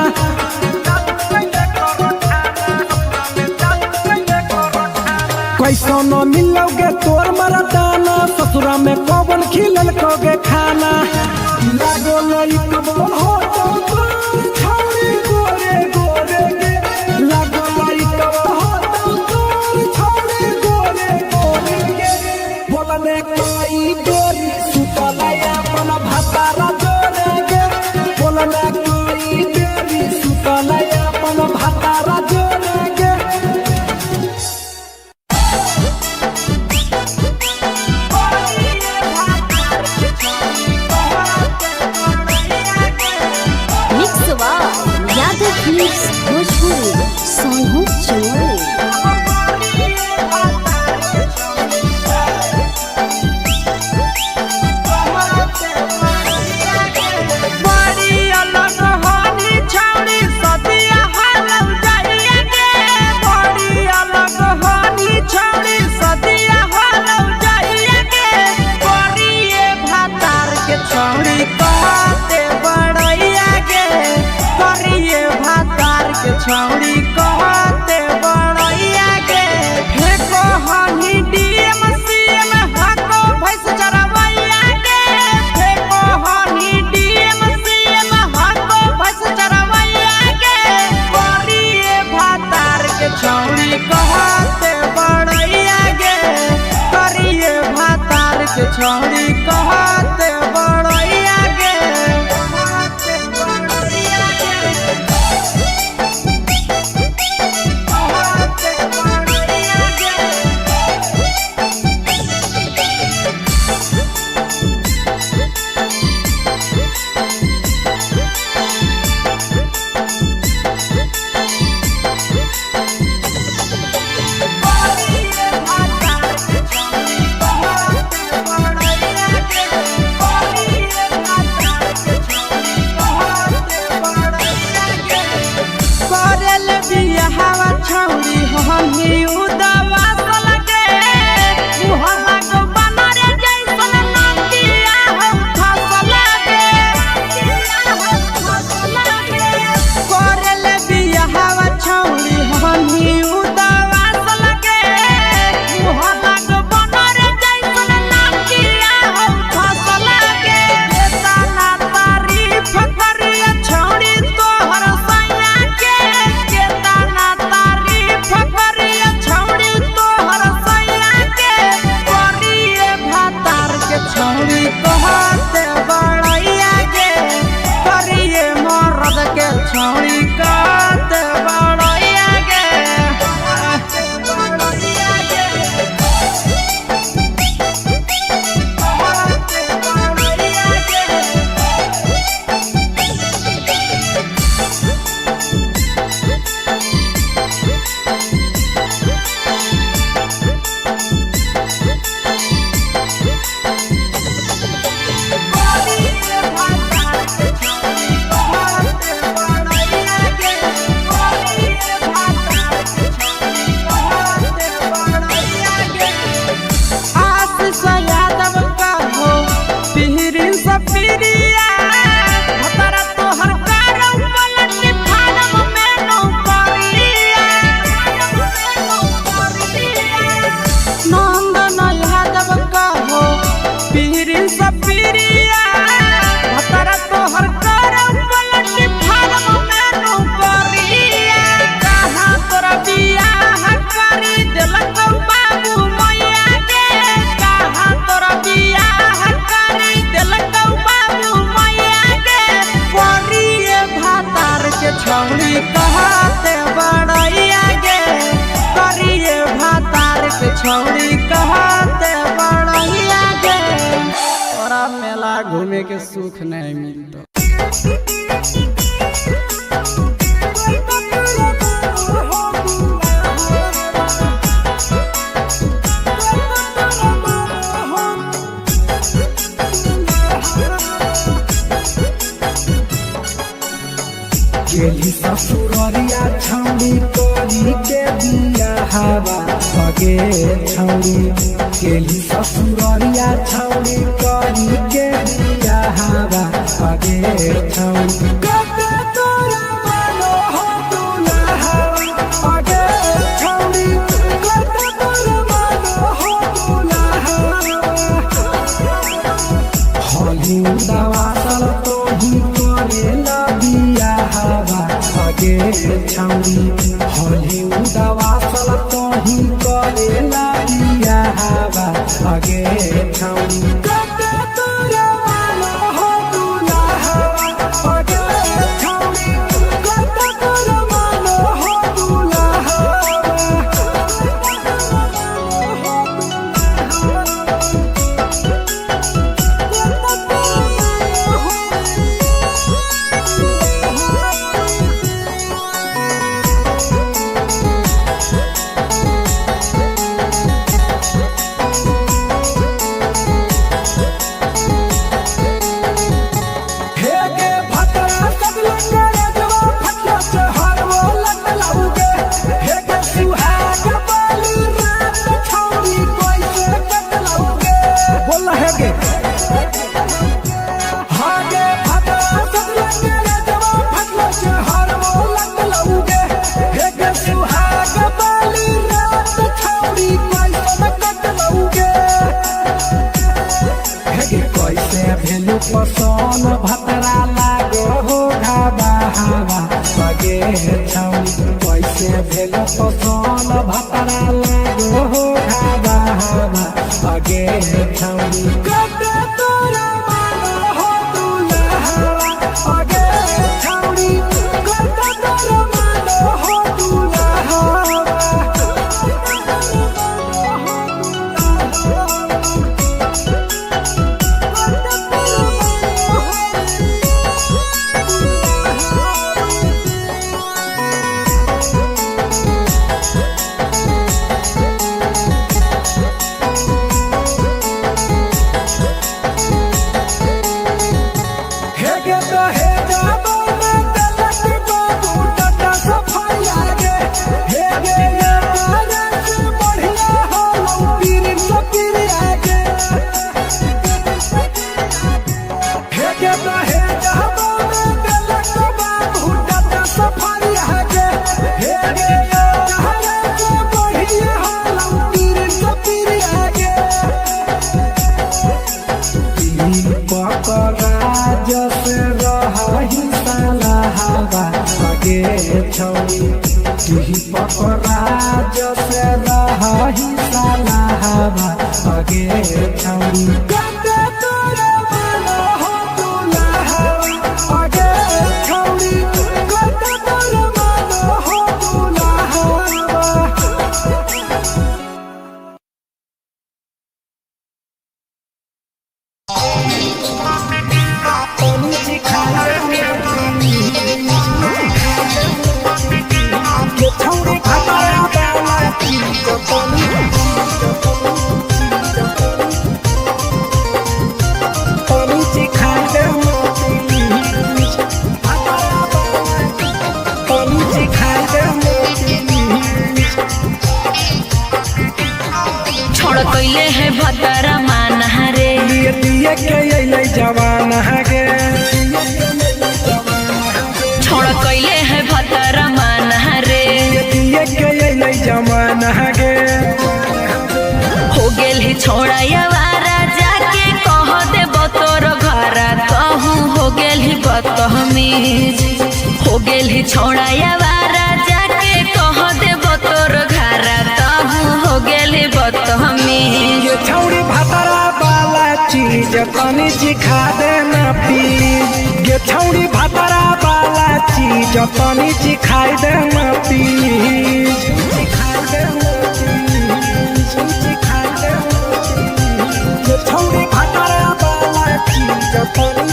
कैसो न मिलोगे तोर मरदाना ससुरा में कौन खिलल कोगे खाना लागो लई कब हो तो छौरी गोरे गोरे गे लागो लई कब हो तो छौरी गोरे गोरे गे बोलने कोई गोरी सुतले अपन भतारा जोरे गे बोलने कोई गोरी सुतले अपन भतारा जोरे गे मिक्सवा यादव फिल्म्स भोजपुरी सोनू चौरे छौड़ी कहते बड़ैया गे फेको हनी डीएम सीएम हको भैंस चरवैया गे फेको हनी डीएम सीएम हको भैंस चरवैया गे करिए भातार के छौड़ी कहते बड़ैया गे करिए भातार के छौड़ी कहते बड़ैया गे कहते बड़ैया गे छौड़ी कहते बड़ैया गे छौड़ी कहते बड़ैया गे करिए भातार के छौड़ी कहते बड़ैया गे तोरा मेला घूमे के सुख नहीं मिलता गेली ससुररिया छौड़ी करी के दिया हवा भगे छौड़ी गेली ससुररिया छौड़ी करी के दिया हवा भगे छौड़ी कते तोरा मानो हो दुल्हा भगे छौड़ी कते तोरा मानो हो दुल्हा होली दवा सल तो ही करे ना दिया हवा भगे छौड़ी होली दवा सल तो ही करे ना दिया हवा भगे छौड़ी कते तोरा मानो हो दुल्हा भगे छौड़ी कते तोरा मानो हो दुल्हा पसन भतरा लागो हो घाबा हवा भगे छौड़ी कैसे भेल पसन भतरा लागो हो घाबा हवा भगे छौड़ी कते तोरा मानो हो दुल्हा भगे छौड़ी कते तोरा मानो हो दुल्हा छौड़ी तुही पकड़ा जसे रही साला हवा भगे छौड़ी कते तोरा मानो हो दुल्हा भगे छौड़ी कैले है भतरा माना रे लिए दिए के अइले जवान गे छोड़ कैले है भतरा माना रे दिए के अइले जवान गे हो गेल ही छोड़ा यावारा जाके कह देब तोर घरा कहूँ हो गेल ही बदतमीज हो गेल ही छोड़ा यावारा जाके कह देब तोर घरा कहूँ हो गेल ही बदतमीज ये छौड़ी भतरा वाला चीज तनी सिखा देना प्लीज ये छौड़ी भतरा वाला चीज तनी सिखाई देना प्लीज सिखाई देना सिखाई देना ये छौड़ी भतरा वाला चीज तनी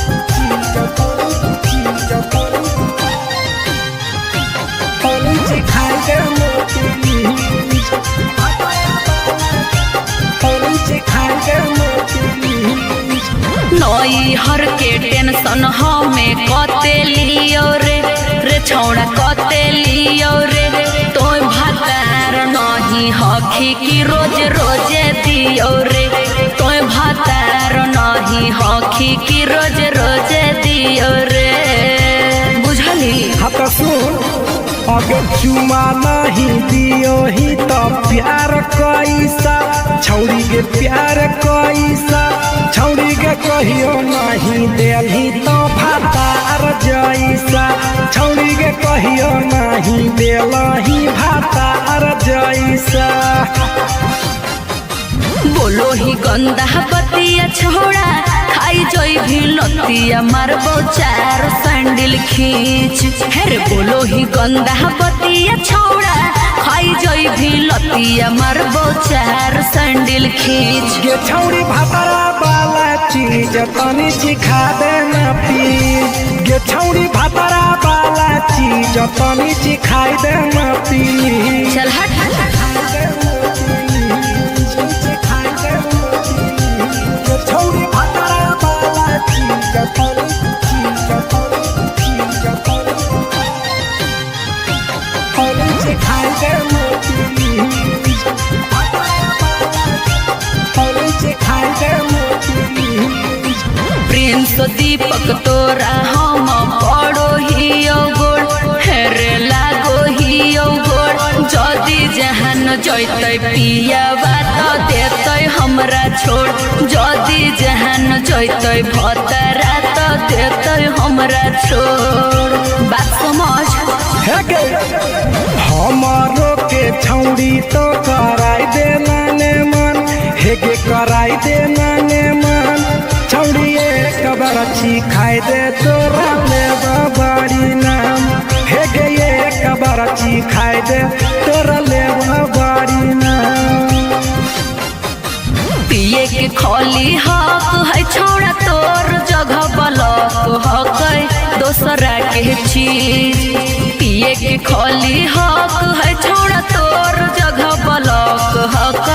सिखाई देना प्लीज सिखाई देना नई हर के टेंशन हमें कते लियो रे छौड़ा कते लियो रे तो भतार नहीं हखी की रोज रोजे दियो रे तो भतार नहीं हखी की रोज रोजे दियो रे बुझली हाथ सुन अगर चुमा नहीं दियो ही तो प्यार कैसा छौड़ी के प्यार कैसा छौड़ी के कहियो नहीं देलही तो भातार जैसा छौड़ी के कहियो नहीं देलही भातार जैसा बोलो ही गंदा बतिया छोड़ा खाई जोई भी लतिया मारबो चार सैंडल खींच हेरे बोलो ही गंदा बतिया छोड़ा खाई जोई भी लतिया मारबो चार सैंडल खींच ये छौड़ी भतरा वाला चीज तनी सिखा देना प्लीज ये छौड़ी भतरा वाला चीज तनी सिखाई देना प्लीज चल हट छौड़ी भतरा वाला चीज तनी सिखाई देना प्लीज सिखाई देना प्लीज प्रिंस दीपक तोरा हम पड़ो ही गोड़ हेरे लागो ही गोड़ जदी जहान जैते पिया बात देते हमरा छोड़ जदी जहान जैते भतरा तो देते हमरा छोड़ बात समझ हमारो के छौड़ी तो कराई देना ने मन हेगे कराई देना ने मन छौड़ी एक बरछी खाई दे तोरा ले बड़ी नाम हेगे एक बरछी खाई दे तोरा ले बड़ी नाम पिए के खोली हक है छोड़ा तोर जगह बलक हक दोसरा के चीज पिए के खोली हक है छोड़ा तोर जगह बलक हक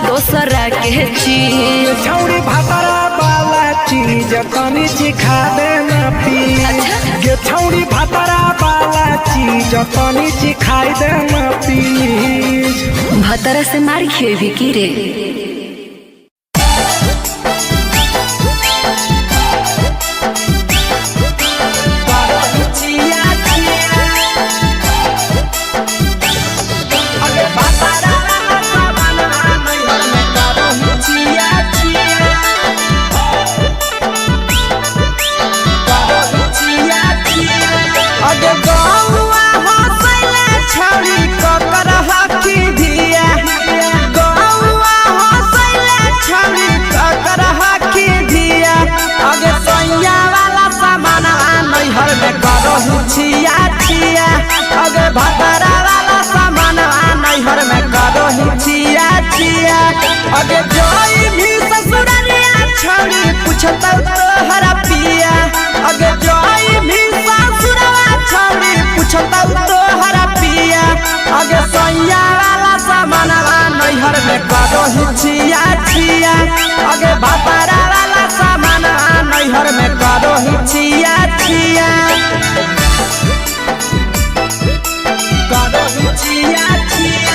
दोसरा के चीज छौड़ी भतरा वाला चीज तनी सिखा देना प्लीज ये छौड़ी भतरा वाला चीज तनी सिखाई देना प्लीज भतरा से मार खेबी की रे भतरा वाला सामान नैहर में करो ही छिया छिया अगे जोई भी ससुररिया छौड़ी पूछता तोहरा पिया अगे जोई भी ससुरवा छौड़ी पूछता तोहरा पिया अगे सैया वाला सामान नैहर में करो ही छिया छिया अगे भतरा वाला सामान नैहर में करो ही छिया छिया छिया छिया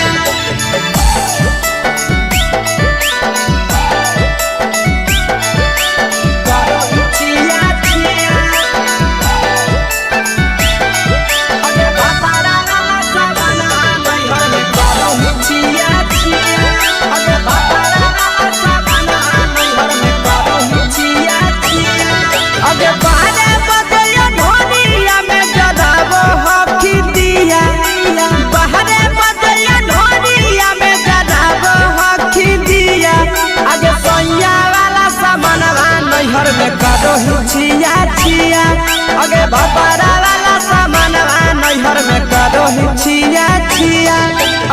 में करो छिया छिया अगे भतारा वाला सामानवा नैहर में करो छिया छिया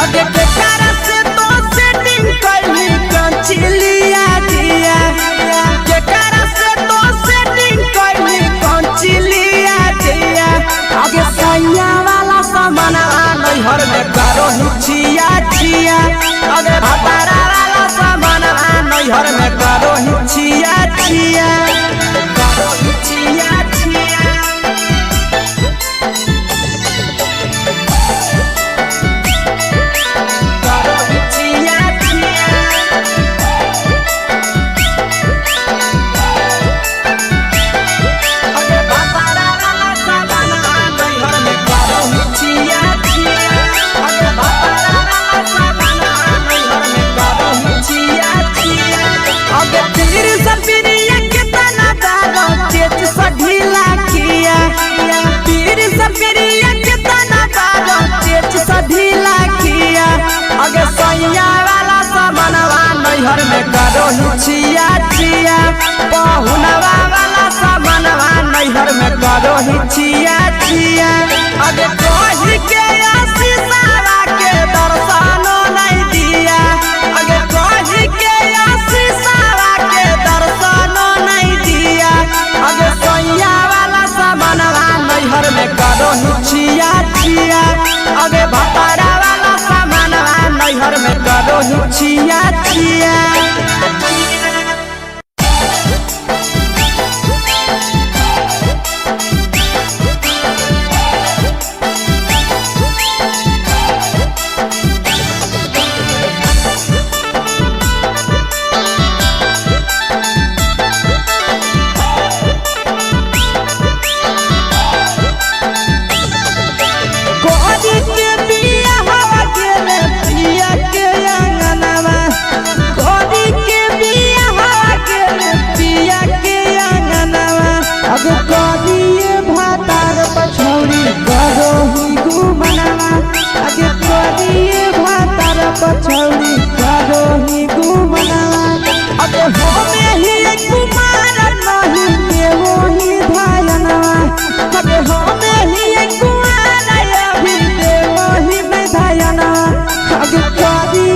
अगे के कारण से तो सेटिंग करली कंचिलिया दिया के कारण से तो सेटिंग करली कंचिलिया दिया अगे सैया वाला सामानवा नैहर में करो छिया छिया अगे भतारा वाला सामानवा नैहर में करो छिया छिया करो छिया छिया करो छिया छिया अगे भतारा वाला सामानवा नैहर में करो छिया छिया अगे भतारा वाला सामानवा नैहर में करो छिया छिया अगे तीर सपिरिया कितना दारो चेच सढीला किया तीर सपिरिया कितना दारो चेच सढीला किया अगे सैया वाला सामानवा नैहर में करो छिया छिया पहुनवा वाला सामानवा नैहर में करो छिया छिया अगे कही के आशीषवा के दर्शनो नहीं दिया अगे कही के आशीषवा के दर्शनो नहीं दिया अगे सैया वाला सामानवा नैहर में करो छिया छिया अगे भतारा वाला सामानवा नैहर में करो छिया छिया कोदी के बिया हवा गेले पिया के अंगनवा कोदी के बिया हवा गेले पिया के अंगनवा अब कोदी भातार पछौड़ी करो ही घुमनवा अगे कोदी भातार पछौड़ी करो ही घुमनवा अब हमें ही कुमार नहीं देवो ही धायनवा अब हमें ही कुमार अभी देवो ही में धायना अगे कोदी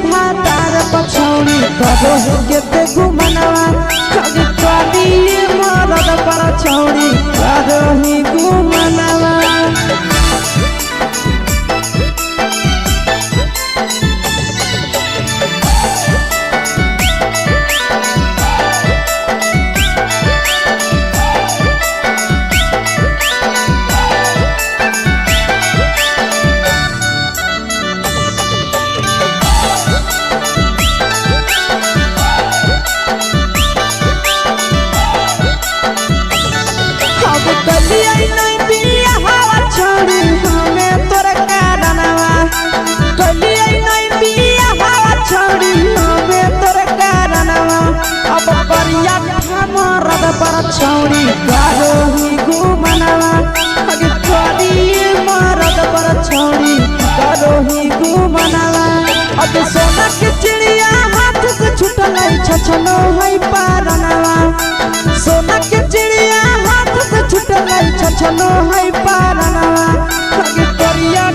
भातार पछौड़ी करो ही के घुमनवा अगे कोदी मरद पर छौड़ी करो ही घुमनवा अब कलिया नहीं बिया हवा छोड़ी हमें तोरा कारणवा कलिया नहीं बिया हवा छोड़ी हमें तोरा कारणवा अब परिया मरद पर छौड़ी करो ही घुमनवा अगे कोदी मरद पर छौड़ी करो ही घुमनवा अब सोना के चिड़िया हाथ से छूटल छछनो है पारनवा सोना के चिड़िया हाथ से छूटल छछनो है पारनवा अगे करिया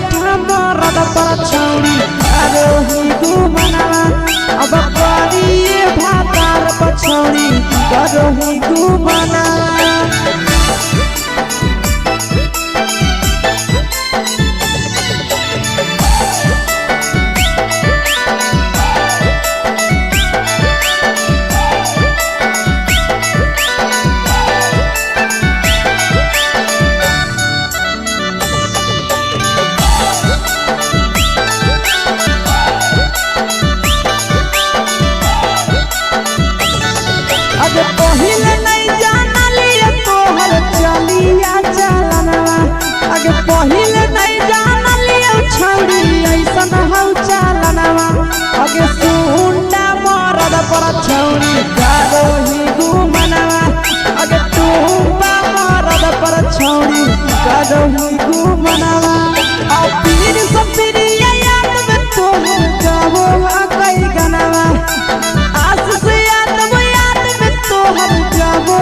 मरद पर छौड़ी करो ही घुमनवा अब करिए भातार पछौड़ी करो ही घुमनवा अगे पहिले नहीं जानलिए तोहर चलिया चलनवा अगे पहिले नहीं जानलिए छौड़ी ऐसन हौ चलनवा अगे सुंडा मरद पर छौड़ी करो ही घुमनवा अगे टूपा मरद पर छौड़ी करो ही घुमनवा और पीर सब पीरिया याद में तोहर जाबो कई गनवा आस से याद में तोहर जाबो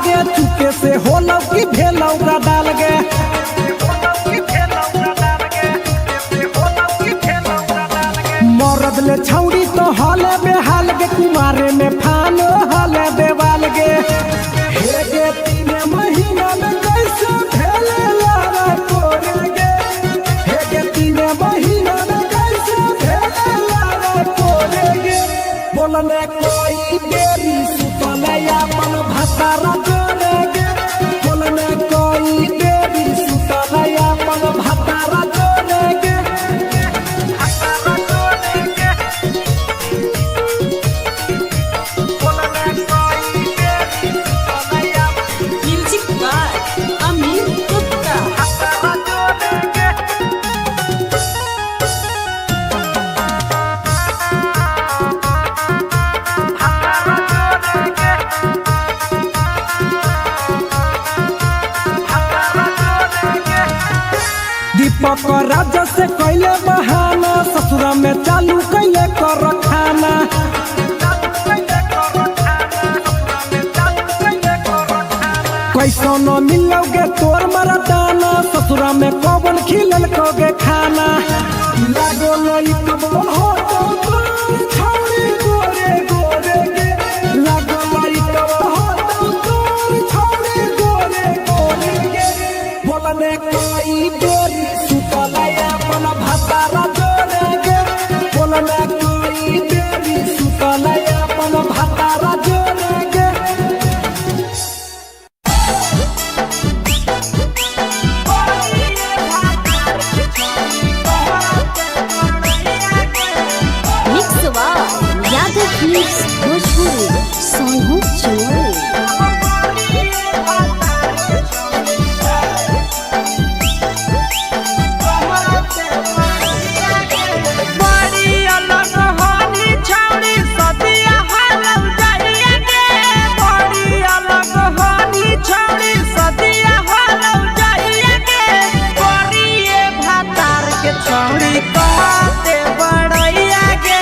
गे चुके से होलौ की भेलौ का डाल गे मरद ले छौड़ी तो हले बेहाल गे कुमारे में फान हले देवाल गे हे गे 3 महीना में कैसे भेले लारा कोरे गे हे गे 3 महीना में कैसे भेले लारा कोरे गे बोलने कोई देरी सुतले अपन भतारा जोड़े गे बोलने कोई देरी सुतले अपन भतारा जोड़े गे म्यूजिक बाय अमीर गुप्ता दीपक राजा से कैले बहाना ससुरा में चालू कैले कर खाना कैसो न मिलोगे तोर मरदाना ससुरा में कौन खिलल कोगे खाना लागो लई कब हो तो तोर छौड़ी गोरे गोरे गे लागो लई कब हो तो तोर छौड़ी गोरे गोरे गे बोलने कोई देरी सुतले अपन भतारा जोड़े गे बोलने कोई देरी सुतले अपन भतारा जोड़े गे मिक्सवा यादव फिल्म्स भोजपुरी सोनू चमोली बड़ी अलग हानी छौड़ी सदिया हालौ जाइए गे बड़ी अलग हानी छौड़ी सदिया हालौ जाइए गे करिए भातार के छौड़ी कहते बड़ैया गे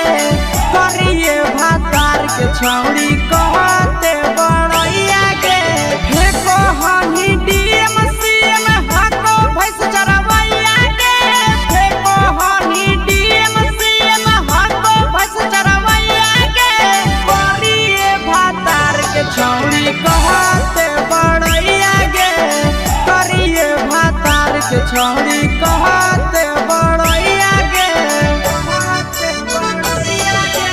करिए भातार के छौड़ी कहते बड़ैया गे हे कहानी डीएम सीएम हाको भैंस चरवैया गे हे कहानी डीएम सीएम हाको भैंस चरवैया गे करिए भातार के छौड़ी कहते बड़ैया गे करिए भातार के छौड़ी कहते बड़ैया गे कहते बड़ैया गे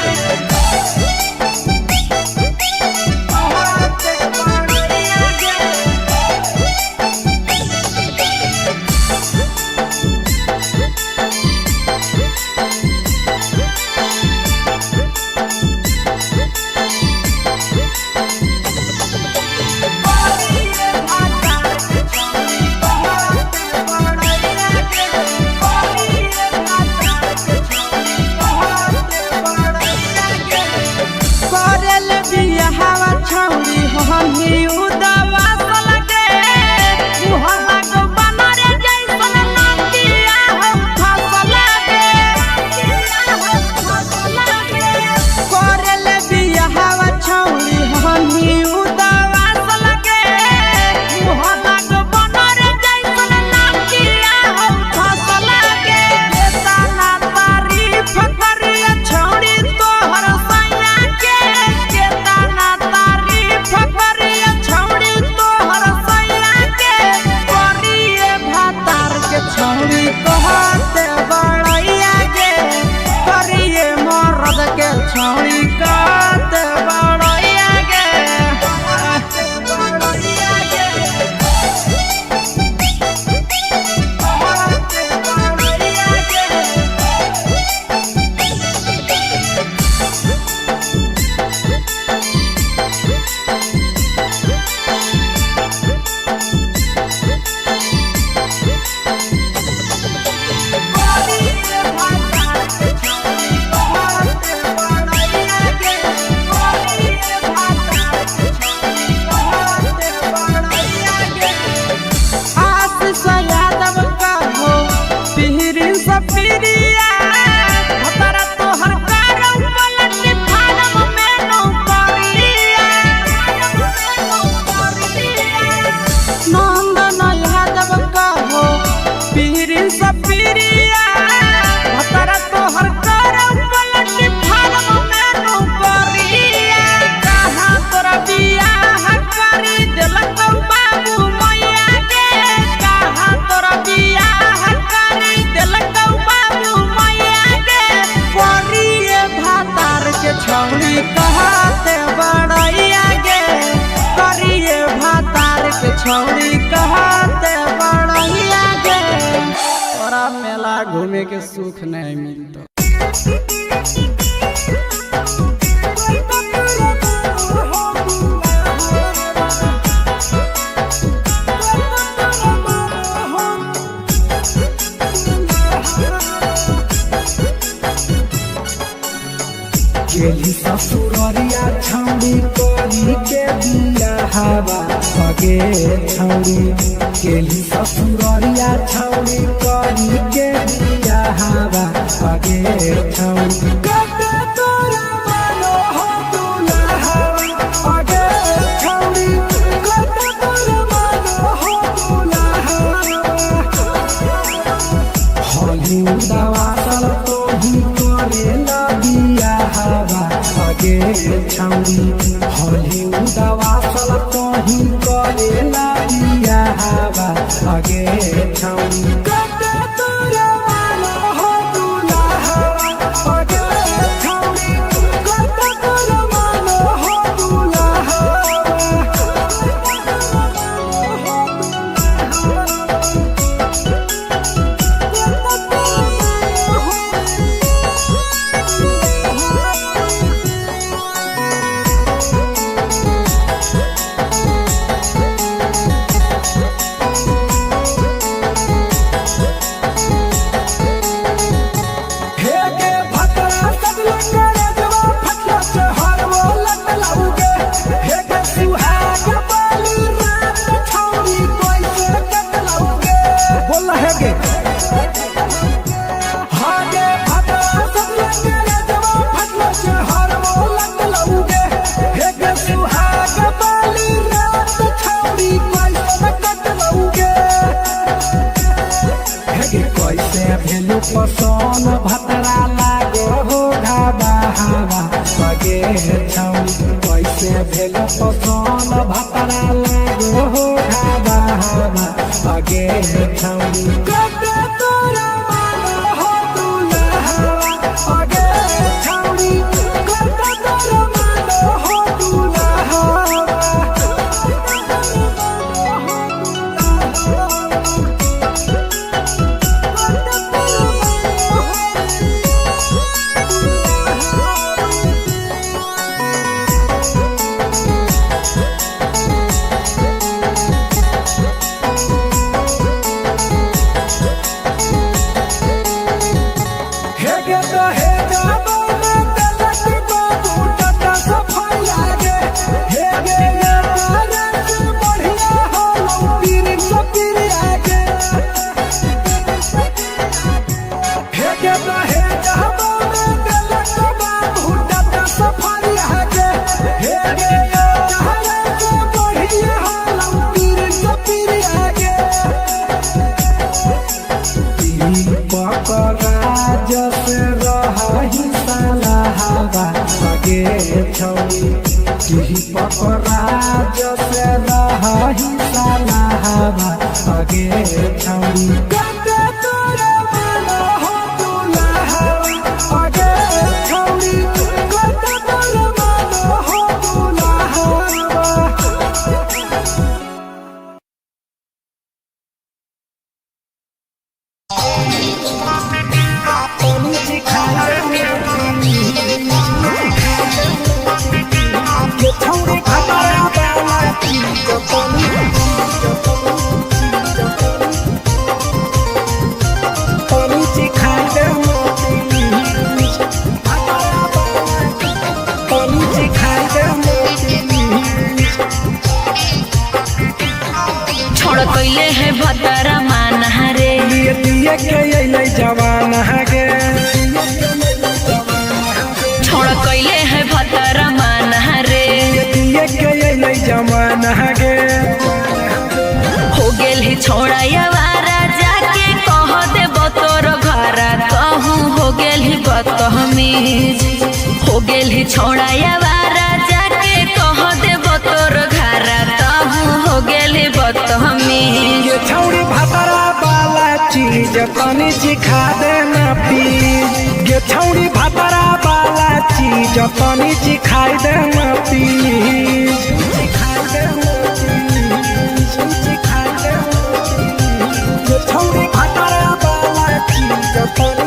आगे के सुख नहीं मिलता। गेली ससुररिया छौड़ी करी के बिया हवा बगे छौड़ी गेली ससुररिया छौड़ी करी के बिया हवा बगे छौड़ी कते तोरा मानो हो दुल्हा बगे छौड़ी कते तोरा मानो हो दुल्हा हली दवा सल तो ही करे ना बिया हवा बगे छौड़ी हली दवा सल तो ही करे ना बिया हवा बगे छौड़ी कते तोरा मानो हो दुल्हा बगे छौड़ी कते तोरा मानो हो दुल्हा पसन भतरा लागो हो ढाबा हवा बगे छौड़ी कैसे भेल पसन भतरा लागो हो ढाबा हवा बगे छौड़ी कते तोरा मानो हो दुल्हा बगे छौड़ी कते तोरा मानो हो दुल्हा पकड़ा जैसे रही साला हवा बगे छौड़ी कते तोरा मानो हो दुल्हा बगे छौड़ी कते तोरा मानो हो दुल्हा कैले है भतरा मान हरे दिए के अइले जवान हगे छोड़ कैले है भतरा मान हरे दिए के अइले जवान हगे हो गेल ही छोड़ा यावारा जाके कह दे बतोर घरा कहूँ हो गेल ही बदतमीज हो गेल ही छोड़ा यावारा जाके कह दे बतोर घरा कहूँ हो गेल ही बदतमीज ये छौड़ी भतरा वाला चीज तनी सिखा देना प्लीज ये छौड़ी भतरा वाला चीज तनी सिखाई देना प्लीज सिखाई देना प्लीज सिखाई देना ये छौड़ी भतरा वाला चीज तनी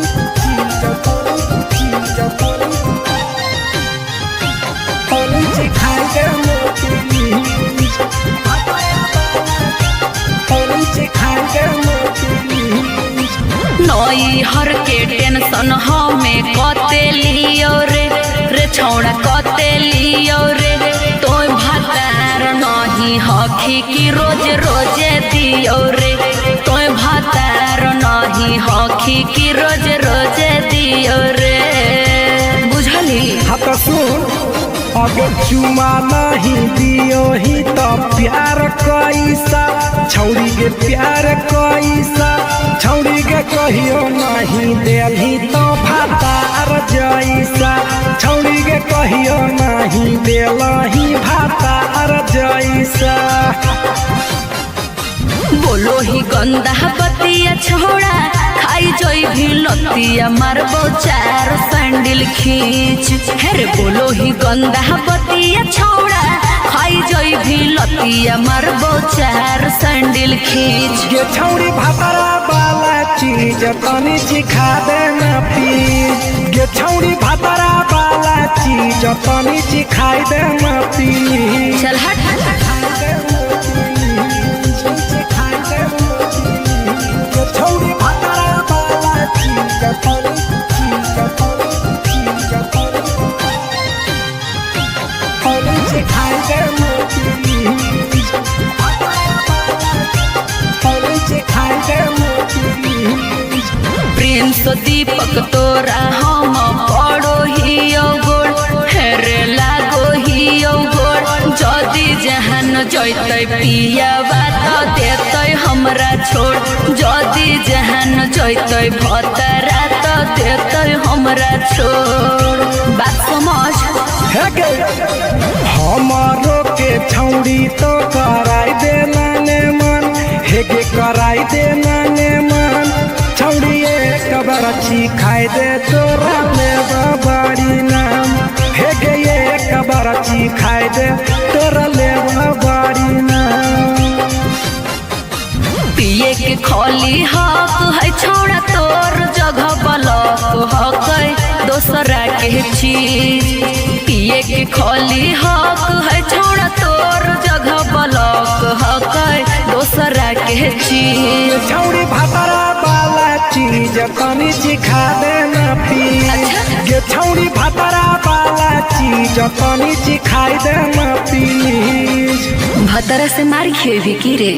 हमें कते लियो रे छौड़ा कते लियो रे तोय भातार नहीं हखी कि रोज रोजे दियो रे तोय भातार नहीं हखी कि रोज रोजे दियो रे बुझली। हाँ तो सुन, अगर चुमा नहीं दियो ही तो प्यार कैसा, छौड़ी के प्यार कैसा, छौड़ी के कहियो नहीं देलही तो भातार जैसा, छौड़ी के कहियो नहीं देलही भातार जैसा। बोलो ही गंदा बतिया छोड़ा खाई जोई भी लतिया मारबो चार सैंडल खींच हेरे बोलो ही गंदा बतिया छोड़ा खाई जोई भी लतिया मारबो चार सैंडल खींच। ये छौड़ी भातारा वाला चीज तनी सिखा देना प्लीज, ये छौड़ी भातारा वाला चीज तनी सिखाई देना प्लीज। चल हट छौड़ी भातारा वाला चीज तनी सिखाई देना प्लीज, सिखाई देना प्लीज। प्रिंस दीपक तोरा हम पड़ो ही गोड़ हेरे लागो ही गोड़ जदी जहान जैतै पिया बात देतै हमरा छोड़ जदी जहान जैतै भतरा तो देतै हमरा छोड़ बात समझ। हमारो के छौड़ी तो कराई देना ने मन, हेगे कराई देना ने मन, छौड़ी एक बरछी खाई दे तोरा लेवा बड़ी नाम, हेगे एक बरछी खाई दे तोरा लेवा बड़ी नाम। पिए के खोली हक है छोड़ा तोर जगह बलक हक है दोसरा के चीज पिए के खोली हक है छोड़ा तोर जगह बलक हक है दोसरा के चीज। छौड़ी भातारा वाला चीज तनी सिखा देना प्लीज, ये छौड़ी भातारा वाला चीज तनी सिखाई देना प्लीज। भतरा से मारी खेबी की रे।